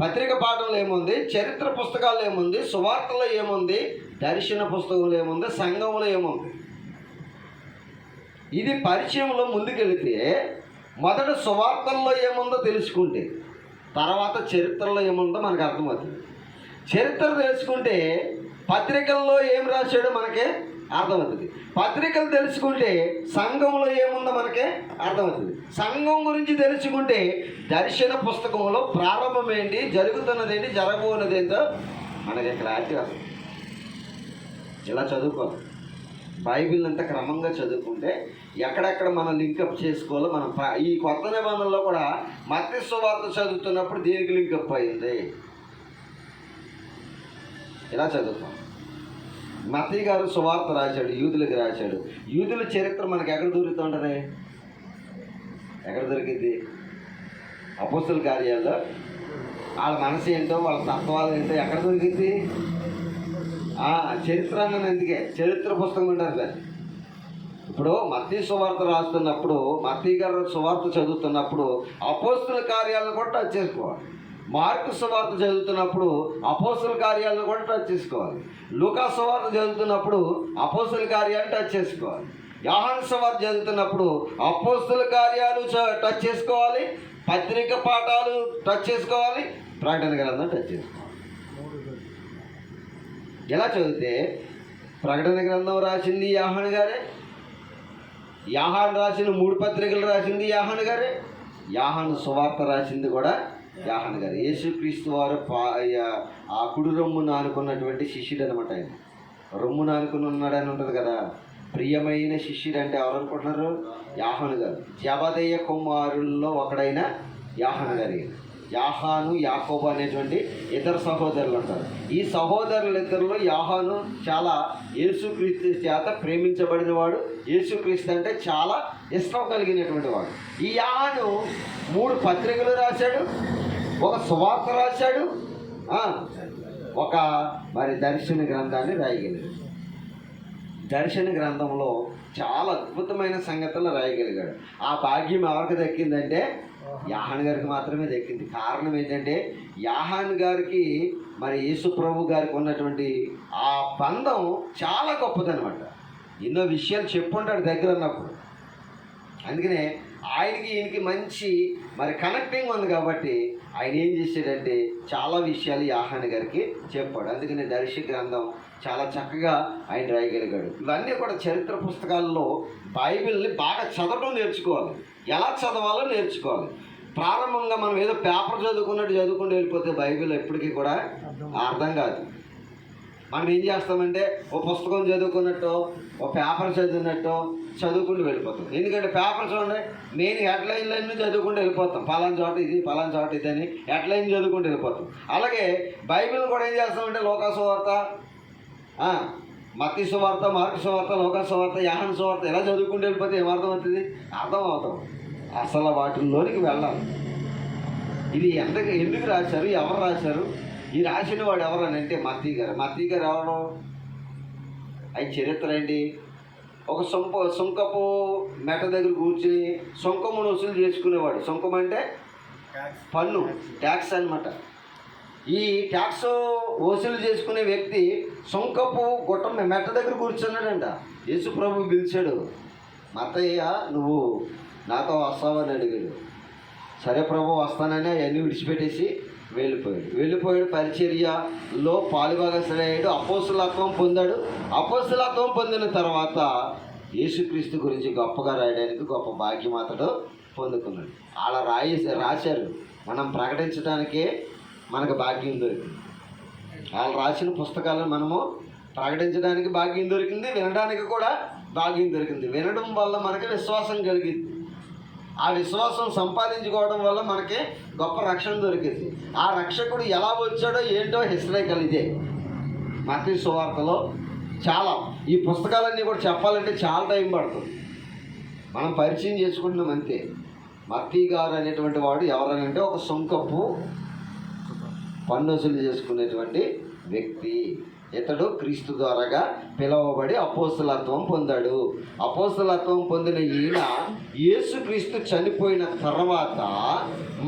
పత్రిక పాఠంలో ఏముంది, చరిత్ర పుస్తకాల్లో ఏముంది, సువార్తలో ఏముంది, దర్శన పుస్తకంలో ఏముంది, సంఘంలో ఏముంది. ఇది పరిచయంలో ముందుకెళితే మొదట సువార్తల్లో ఏముందో తెలుసుకుంటే తర్వాత చరిత్రలో ఏముందో మనకు అర్థమవుతుంది. చరిత్ర తెలుసుకుంటే పత్రికల్లో ఏం రాశాడో మనకే అర్థమవుతుంది. పత్రికలు తెలుసుకుంటే సంఘంలో ఏముందో మనకే అర్థమవుతుంది. సంఘం గురించి తెలుసుకుంటే దర్శన పుస్తకంలో ప్రారంభం ఏంటి, జరుగుతున్నది ఏంటి, జరగబోన్నది ఏంటో మనకి క్లారిటీ వస్తుంది. ఇలా చదువుకోవాలి. బైబిల్ అంతా క్రమంగా చదువుకుంటే ఎక్కడెక్కడ మనం లింకప్ చేసుకోవాలో మనం ఈ కొత్త నిబంధనలో కూడా మత్తయి సువార్త చదువుతున్నప్పుడు దేనికి లింకప్ అయింది ఇలా చదువుతాం. మత్తయి గారు సువార్త రాశాడు, యూదులకు రాశాడు. యూదుల చరిత్ర మనకి ఎక్కడ దొరుకుతుంటుంది, ఎక్కడ దొరికింది? అపోస్తలుల కార్యాల్లో. వాళ్ళ మనసు ఏంటో, వాళ్ళ తత్వాలు ఏంటో ఎక్కడ దొరికింది? చరిత్ర అన్నది ఎందుకే చరిత్ర పుస్తకం ఉంటారు దాన్ని. ఇప్పుడు మత్తయి సువార్త రాస్తున్నప్పుడు, మత్తయి గారు సువార్త చదువుతున్నప్పుడు అపోస్తలుల కార్యాలను కూడా టచ్ చేసుకోవాలి. మార్కు సువార్త చదువుతున్నప్పుడు అపోస్తలుల కార్యాలను కూడా టచ్ చేసుకోవాలి. లూకా సువార్త చదువుతున్నప్పుడు అపోస్తలుల కార్యాలు టచ్ చేసుకోవాలి. యోహాను సువార్త చదువుతున్నప్పుడు అపోస్తలుల కార్యాలు టచ్ చేసుకోవాలి, పత్రిక పాఠాలు టచ్ చేసుకోవాలి, ప్రకటన గ్రంథం టచ్ చేసుకోవాలి. ఎలా చదివితే ప్రకటన గ్రంథం రాసింది యోహాను గారే, యోహాను రాసిన 3 పత్రికలు రాసింది యోహాను గారే, యోహాను సువార్త రాసింది కూడా యోహాను గారు. యేసుక్రీస్తు వారు ఆ కుడి రొమ్మున ఆనుకున్నటువంటి శిష్యుడు అనమాట. ఆయన రొమ్మున ఆనుకుని ఉన్నాడని ఉంటుంది కదా. ప్రియమైన శిష్యుడు అంటే ఎవరు అనుకుంటున్నారు? యోహాను గారు. జబదయి కుమారుల్లో ఒకడైన యోహాను గారు. యోహాను, యాకోబు అనేటువంటి 2 సహోదరులు ఉంటారు. ఈ సహోదరులిద్దరిలో యోహాను చాలా యేసుక్రీస్తు చేత ప్రేమించబడిన వాడు. యేసుక్రీస్తు అంటే చాలా ఇష్టం కలిగినటువంటి వాడు. ఈ యోహాను 3 పత్రికలు రాశాడు, ఒక సువార్త రాశాడు, ఒక మరి దర్శన గ్రంథాన్ని రాయగలిగాడు. దర్శన గ్రంథంలో చాలా అద్భుతమైన సంగతులు రాయగలిగాడు. ఆ భాగ్యం ఎవరికి దక్కిందంటే యాహాను గారికి మాత్రమే దక్కింది. కారణం ఏంటంటే యాహాను గారికి మరి యేసు ప్రభు గారికి ఉన్నటువంటి ఆ బంధం చాలా గొప్పదనమాట. ఎన్నో విషయాలు చెప్పుంటాడు దగ్గర ఉన్నప్పుడు. అందుకనే ఆయనకి ఈయనకి మంచి మరి కనెక్టింగ్ ఉంది కాబట్టి ఆయన ఏం చేశాడంటే చాలా విషయాలు యాహాను గారికి చెప్పాడు. అందుకనే దర్శి గ్రంథం చాలా చక్కగా ఆయన రాయగలిగాడు. ఇవన్నీ కూడా చరిత్ర పుస్తకాల్లో బైబిల్ని బాగా చదవడం నేర్చుకోవాలి, ఎలా చదవాలో నేర్చుకోవాలి. ప్రారంభంగా మనం ఏదో పేపర్ చదువుకున్నట్టు చదువుకుంటూ వెళ్ళిపోతే బైబిల్ ఎప్పటికీ కూడా అర్థం కాదు. మనం ఏం చేస్తామంటే ఓ పుస్తకం చదువుకున్నట్టు ఓ పేపర్ చదివినట్టు చదువుకుంటూ వెళ్ళిపోతాం. ఎందుకంటే పేపర్ చూడండి, మెయిన్ హెడ్లైన్లన్నీ చదువుకుంటూ వెళ్ళిపోతాం. పలానా చోట ఇది, పలానా చోట ఇది అని హెడ్లైన్ చదువుకుంటూ వెళ్ళిపోతాం. అలాగే బైబిల్ కూడా ఏం చేస్తామంటే లోకా సువార్త, మత్తయి సువార్త, మార్కు సువార్త, లోకా సువార్త, యోహాను సువార్త ఇలా చదువుకుంటూ వెళ్ళిపోతే ఏమర్థం అవుతుంది? అర్థం అవుతాం. అసలు వాటిల్లోనికి వెళ్ళాలి. ఇది ఎందుకు రాశారు, ఎవరు రాశారు, ఈ రాసిన వాడు ఎవరు అని అంటే మత్తయి గారు. మత్తయి గారు ఎవరు? ఆయన చరిత్ర ఏంటి? ఒక సుంకపు మెట దగ్గర కూర్చుని సుంకమును వసూలు చేసుకునేవాడు. సుంకం అంటే పన్ను, ట్యాక్స్ అనమాట. ఈ ట్యాక్స్ వసూలు చేసుకునే వ్యక్తి సుంకపు గుట్ట మెట్ట దగ్గర కూర్చున్నాడంట. యేసు ప్రభు పిలిచాడు, మత్తయ్య నువ్వు నాతో వస్తావని అడిగాడు. సరే ప్రభు వస్తానని అవన్నీ విడిచిపెట్టేసి వెళ్ళిపోయాడు. పరిచర్యలో పాలుభాగస్తుడయ్యాడు. అపోస్తులత్వం పొందాడు. అపోస్తులత్వం పొందిన తర్వాత యేసుక్రీస్తు గురించి గొప్పగా రాయడానికి గొప్ప భాగ్యం అతడు పొందుకున్నాడు. అలా రాశారు. మనం ప్రకటించడానికే మనకు భాగ్యం దొరికింది. వాళ్ళు రాసిన పుస్తకాలను మనము ప్రకటించడానికి భాగ్యం దొరికింది, వినడానికి కూడా భాగ్యం దొరికింది. వినడం వల్ల మనకి విశ్వాసం కలిగింది. ఆ విశ్వాసం సంపాదించుకోవడం వల్ల మనకి గొప్ప రక్షణ దొరికింది. ఆ రక్షకుడు ఎలా వచ్చాడో ఏంటో హిస్టరికల్ ఇదే. మత్తయి సువార్తలో చాలా, ఈ పుస్తకాలన్నీ కూడా చెప్పాలంటే చాలా టైం పడుతుంది. మనం పరిచయం చేసుకుంటున్నాం అంతే. మత్తయి గారు అనేటువంటి వాడు ఎవరనంటే ఒక సుంకపు పన్ను వసూలు చేసుకునేటువంటి వ్యక్తి. ఇతడు క్రీస్తు ద్వారాగా పిలువబడి అపోస్తలత్వం పొందాడు. అపోస్తలత్వం పొందిన ఈయన యేసుక్రీస్తు చనిపోయిన తర్వాత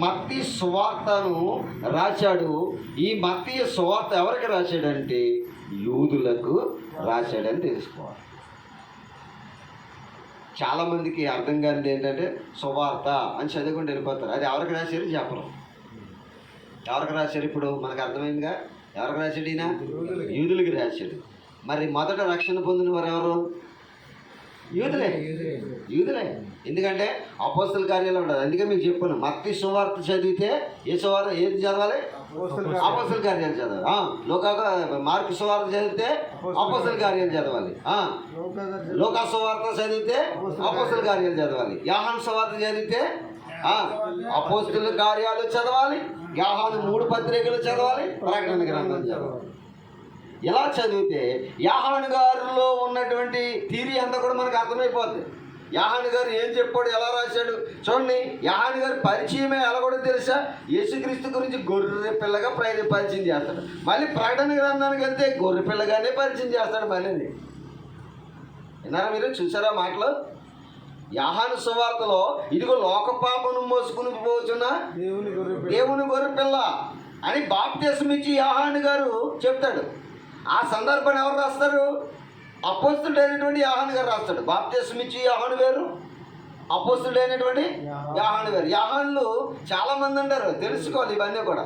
మత్తయి సువార్తను రాశాడు. ఈ మత్తయి సువార్త ఎవరికి రాశాడంటే యూదులకు రాశాడని తెలుసుకోవాలి. చాలామందికి అర్థం కానిది ఏంటంటే సువార్త అని చదువుకుంటూ వెళ్ళిపోతారు. అది ఎవరికి రాశారు చెప్పరు. ఎవరికి రాశారు? ఇప్పుడు మనకు అర్థమైందిగా. ఎవరికి రాశాడు? ఈయన యూదులకి రాశాడు. మరి మొదట రక్షణ పొందిన వారు ఎవరు? యూదులే. ఎందుకంటే అపోస్తల కార్యాలు ఉండదు. అందుకే మీకు చెప్పాను, మత్తయి సువార్త చదివితే ఏ సువార్త ఏది చదవాలి? అపోస్తల కార్యాలు చదవాలి. మార్కు సువార్త చదివితే అపోస్తల కార్యాలు చదవాలి. లోకా సువార్త చదివితే అపోస్తల కార్యాలు చదవాలి. యోహాను సువార్త చదివితే అపోస్తల కార్యాలు చదవాలి. యోహాను 3 పత్రికలు చదవాలి. ప్రకటన గ్రంథం చదవాలి. ఇలా చదివితే యోహాను గారిలో ఉన్నటువంటి థియరీ అంతా కూడా మనకు అర్థమైపోద్ది. యోహాను గారు ఏం చెప్పాడు, ఎలా రాశాడు చూడండి. యోహాను గారి పరిచయమే ఎలా కూడా తెలుసా? యేసుక్రీస్తు గురించి గొర్రె పిల్లగా పరిచయం చేస్తాడు. మళ్ళీ ప్రకటన గ్రంథానికి వెళ్తే గొర్రె పిల్లగానే పరిచయం చేస్తాడు. మళ్ళీ విన్నారా మీరు? చూసారా మాటలు? యోహాను సువార్తలో ఇదిగో లోక పాపను మోసుకుని పోతున్న దేవుని గొర్రె పిల్ల అని బాప్తిస్మం ఇచ్చి యోహాను గారు చెప్తాడు. ఆ సందర్భాన్ని ఎవరు రాస్తారు? అపోస్తుడైనటువంటి యోహాను గారు రాస్తాడు. బాప్తిస్మం ఇచ్చి యోహాను వేరు, అపోస్తుడైనటువంటి యోహాను వేరు. యోహానులు చాలా మంది ఉంటారు, తెలుసుకోవాలి ఇవన్నీ కూడా.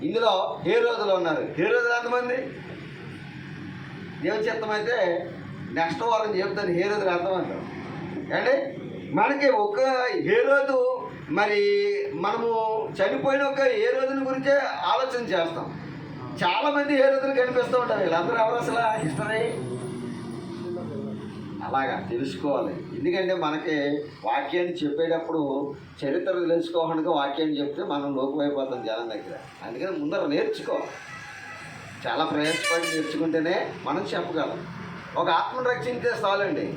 ఇందులో హేరోదులు ఉన్నారు. హేరోదులు ఎంతమంది? దేవుని చిత్తమైతే నెక్స్ట్ వారం చెప్తాను హేరోదులు ఎంతమంది అంటే. మనకి ఒక హేరోదు, మరి మనము చనిపోయిన ఒక హేరోదుని గురించే ఆలోచన చేస్తాం. చాలామంది హేరోదులు కనిపిస్తూ ఉంటారు. వీళ్ళందరూ ఎవరు అసలు? హిస్టరీ అలాగా తెలుసుకోవాలి. ఎందుకంటే మనకి వాక్యాన్ని చెప్పేటప్పుడు చరిత్ర తెలుసుకోవడానికి వాక్యాన్ని చెప్తే మనం లోకమైపోతాం జనం దగ్గర. అందుకని ముందర నేర్చుకోవాలి. చాలా ప్రయాసపడి నేర్చుకుంటేనే మనం చెప్పగలం. ఒక ఆత్మను రక్షించే చాలండి.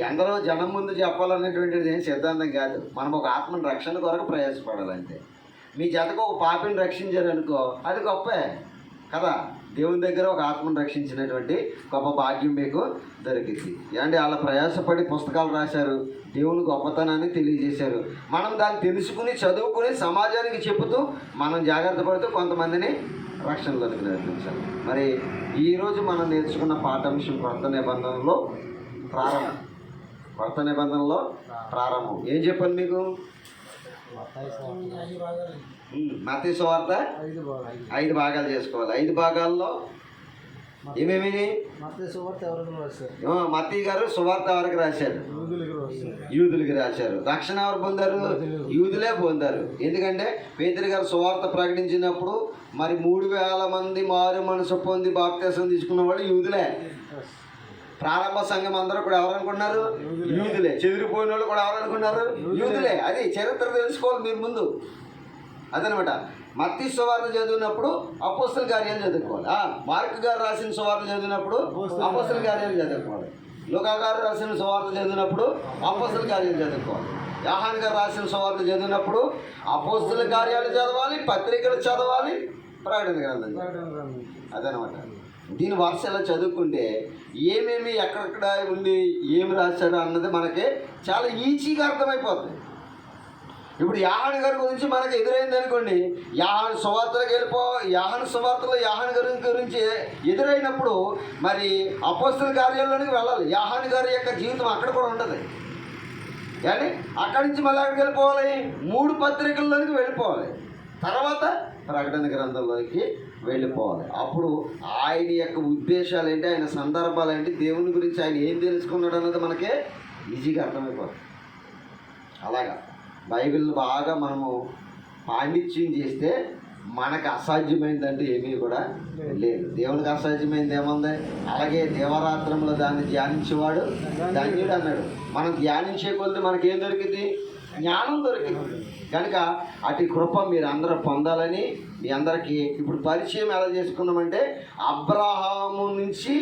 ఎందరో జనం ముందు చెప్పాలనేటువంటిది ఏం సిద్ధాంతం కాదు. మనం ఒక ఆత్మను రక్షణ కొరకు ప్రయాసపడాలంటే. మీ జతకు ఒక పాపిని రక్షించారనుకో, అది గొప్పే కదా. దేవుని దగ్గర ఒక ఆత్మను రక్షించినటువంటి గొప్ప భాగ్యం మీకు దొరికింది. ఏమంటే అలా ప్రయాసపడి పుస్తకాలు రాశారు, దేవుని గొప్పతనాన్ని తెలియజేశారు. మనం దాన్ని తెలుసుకుని చదువుకుని సమాజానికి చెబుతూ మనం జాగ్రత్త పడుతూ కొంతమందిని రక్షణలోకి నడిపించాలి. మరి ఈరోజు మనం నేర్చుకున్న పాఠాంశం కొత్త నిబంధనలో ప్రారంభం. ఏం చెప్పాను మీకు? మత్తయి సువార్త 5 భాగాలు చేసుకోవాలి. 5 భాగాల్లో ఏమేమి? మత్తయి గారు సువార్త ఎవరికి రాశారు? యూదులకి రాశారు. రక్షణ ఎవరు పొందారు? యూదులే పొందారు. ఎందుకంటే పేతురు గారు సువార్త ప్రకటించినప్పుడు మరి 3,000 మంది మారు మనసు పొంది బాప్తిసం తీసుకున్న వాళ్ళు యూదులే. ప్రారంభ సంఘం అందరూ కూడా ఎవరు అనుకున్నారు? యూదులే. చెదిరిపోయిన వాళ్ళు కూడా ఎవరు అనుకున్నారు? యూదులే. అది చరిత్ర తెలుసుకోవాలి మీరు ముందు. అదనమాట. మత్తయి సువార్త చదివినప్పుడు అపోస్తల కార్యాలు చదువుకోవాలి. మార్కు గారు రాసిన సువార్త చదివినప్పుడు అపోస్తల కార్యాలు చదువుకోవాలి. లూకా గారు రాసిన సువార్త చదివినప్పుడు అపోస్తల కార్యాలు చదువుకోవాలి. యోహాను గారు రాసిన సువార్త చదివినప్పుడు అపోస్తల కార్యాలు చదవాలి, పత్రికలు చదవాలి, ప్రకటన గ్రంథం. అదనమాట. దీని వరుసలో చదువుకుంటే ఏమేమి ఎక్కడెక్కడ ఉండి ఏమి రాశాడు అన్నది మనకి చాలా ఈజీగా అర్థమైపోతుంది. ఇప్పుడు యోహాను గారి గురించి మనకు ఎదురైంది అనుకోండి, యోహాను సువార్తలో యోహాను గారి గురించి ఎదురైనప్పుడు మరి అపోస్తల కార్యాలలోనికి వెళ్ళాలి. యోహాను గారి యొక్క జీవితం అక్కడ కూడా ఉండదు. కానీ అక్కడి నుంచి మళ్ళీ అక్కడికి వెళ్ళిపోవాలి, 3 పత్రికల్లోనికి వెళ్ళిపోవాలి, తర్వాత ప్రకటన గ్రంథంలోకి వెళ్ళిపోవాలి. అప్పుడు ఆయన యొక్క ఉద్దేశాలు ఏంటి, ఆయన సందర్భాలు ఏంటి, దేవుని గురించి ఆయన ఏం తెలుసుకున్నాడు అన్నది మనకే ఈజీగా అర్థమైపోతుంది. అలాగా బైబిల్ బాగా మనము పాండిత్యం చేస్తే మనకు అసాధ్యమైందంటే ఏమీ కూడా లేదు. దేవునికి అసాధ్యమైంది ఏముంది? అలాగే దేవరాత్రంలో దాన్ని ధ్యానించేవాడు ధన్యుడు అన్నాడు. మనం ధ్యానించే కొద్ది మనకేం దొరికింది? జ్ఞానం దొరికింది. కనుక అటు కృప మీరు అందరూ పొందాలని మీ అందరికీ ఇప్పుడు పరిచయం ఎలా చేసుకున్నామంటే, అబ్రహాము నుంచి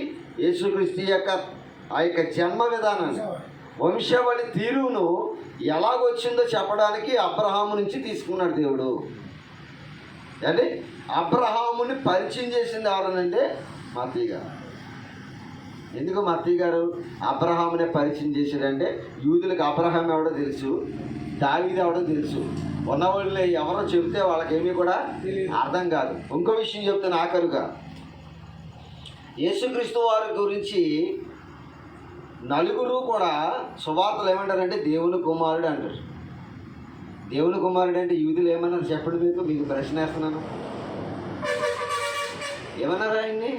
యేసుక్రీస్తు యొక్క ఆ యొక్క జన్మ విధానాన్ని, వంశావళి తీరును ఎలాగొచ్చిందో చెప్పడానికి అబ్రహాము నుంచి తీసుకున్నాడు దేవుడు. అంటే అబ్రహాముని పరిచయం చేసింది ఎవరనంటే మత్తయి గారు. ఎందుకు మత్తయి గారు అబ్రహామునే పరిచయం చేశాడంటే, యూదులకు అబ్రహాం ఎవడో తెలుసు, దావీదు ఎవడో తెలుసు. ఉన్నవాళ్ళు ఎవరో చెబితే వాళ్ళకేమీ కూడా అర్థం కాదు. ఇంకో విషయం చెప్తాను ఆఖరుగా. యేసుక్రీస్తు వారి గురించి నలుగురు కూడా సువార్తలు ఏమంటారంటే దేవుని కుమారుడు అంటారు. దేవుని కుమారుడు అంటే యూదులు ఏమన్నారు చెప్పండి? మీకు ప్రశ్న వేస్తున్నాను. ఏమన్నారు ఆయన్ని?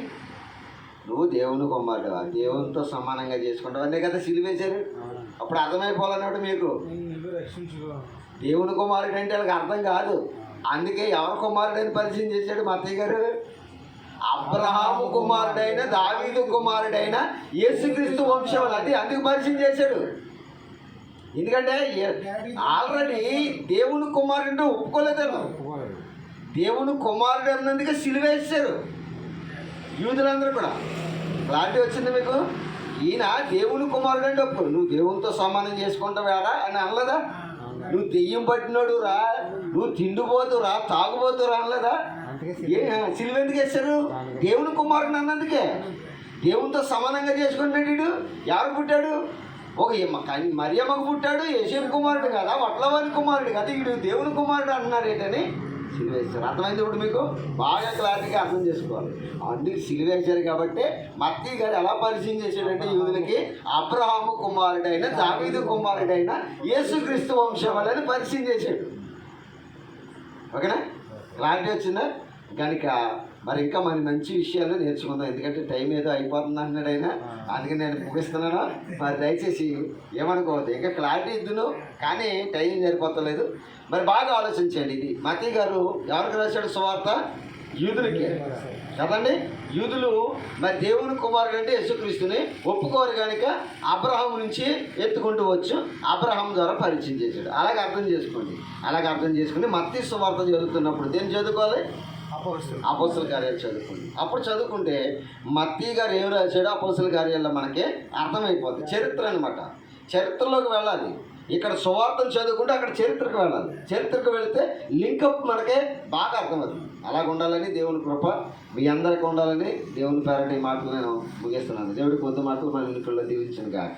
నువ్వు దేవుని కుమారుడు, దేవునితో సమానంగా చేసుకుంటావు అనే కదా సిలువేశారు. అప్పుడు అర్థమైపోవాలన్నట్టు మీకు. దేవుని కుమారుడు అంటే వాళ్ళకి అర్థం కాదు. అందుకే ఎవరి కుమారుడని పరిచయం చేశాడు మత్తయి గారు? అబ్రహాము కుమారుడైన, దావీదు కుమారుడైన యేసుక్రీస్తు వంశం. అది అందుకు పరిచయం చేశాడు. ఎందుకంటే ఆల్రెడీ దేవుని కుమారుడు ఒప్పుకోలేదన్న, దేవుని కుమారుడు అన్నందుకే సిలువేశారు యూదులందరూ కూడా. క్లారిటీ వచ్చింది మీకు? ఈయన దేవుని కుమారుడు అంటే ఒప్పు, నువ్వు దేవునితో సమానం చేసుకుంటావారా అని అనలేదా? నువ్వు దెయ్యం పట్టినోడు రా, నువ్వు తిండిపోతురా, తాగుబోతురా అనలేదా? సిలువ ఎందుకు వేశారు? దేవుని కుమారుడు అన్నందుకే. దేవునితో సమానంగా చేసుకుంటాడు వీడు. ఎవరు పుట్టాడు? ఒక మరియమ్మకు పుట్టాడు. యేసేపు కుమారుడు కదా, వడ్లవారి కుమారుడు కదా, వీడు దేవుని కుమారుడు అన్నారు ఏంటని సిలువేశారు. అర్థమైంది ఇప్పుడు మీకు? బాగా క్లారిటీగా అర్థం చేసుకోవాలి. అందుకు సిలువేశారు కాబట్టి మత్తయి గారు ఎలా పరిచయం చేశాడంటే యూదులకి అబ్రహాము కుమారుడైన, దావీదు కుమారుడైన యేసుక్రీస్తు వంశవాళ్ళని పరిచయం చేశాడు. ఓకేనా? క్లారిటీ వచ్చిందా? కనుక మరి ఇంకా మరి మంచి విషయాలు నేర్చుకుందాం. ఎందుకంటే టైం ఏదో అయిపోతుంది అంటున్నాడు ఆయన, అందుకని నేను ముగిస్తున్నాను. మరి దయచేసి ఏమనుకోవద్దు, ఇంకా క్లారిటీ ఇద్దును కానీ టైం సరిపోతలేదు. మరి బాగా ఆలోచించండి. ఇది మత్తయి గారు ఎవరికి రాశాడు సువార్త? యూదులకి కదండి. యూదులు మరి దేవుని కుమారుడు అంటే యేసుక్రీస్తుని ఒప్పుకోరు కనుక అబ్రహాం నుంచి ఎత్తుకుంటూ వచ్చు, అబ్రహాం ద్వారా పరిచయం చేశాడు. అలాగే అర్థం చేసుకోండి. అలాగే అర్థం చేసుకుని మత్తయి సువార్త చదువుతున్నప్పుడు దేన్ని చదువుకోవాలి? అపోస్తల కార్యాలు చదువుకోండి. అప్పుడు చదువుకుంటే మత్తయి గారు ఏం రాశాడో అపోస్తల కార్యాల్లో మనకి అర్థమైపోతుంది. చరిత్ర అనమాట. చరిత్రలోకి వెళ్ళాలి. ఇక్కడ సువార్తను చదువుకుంటే అక్కడ చరిత్రకు వెళ్ళాలి. చరిత్రకు వెళితే లింకప్ మనకే బాగా అర్థమవుతుంది. అలాగ ఉండాలని దేవుని కృప మీ అందరికీ ఉండాలని దేవుని పేరటి మాటలు నేను ముగిస్తున్నాను. దేవుడి కొద్ది మాటలు మన ఇంట్లో దీవించను గాక.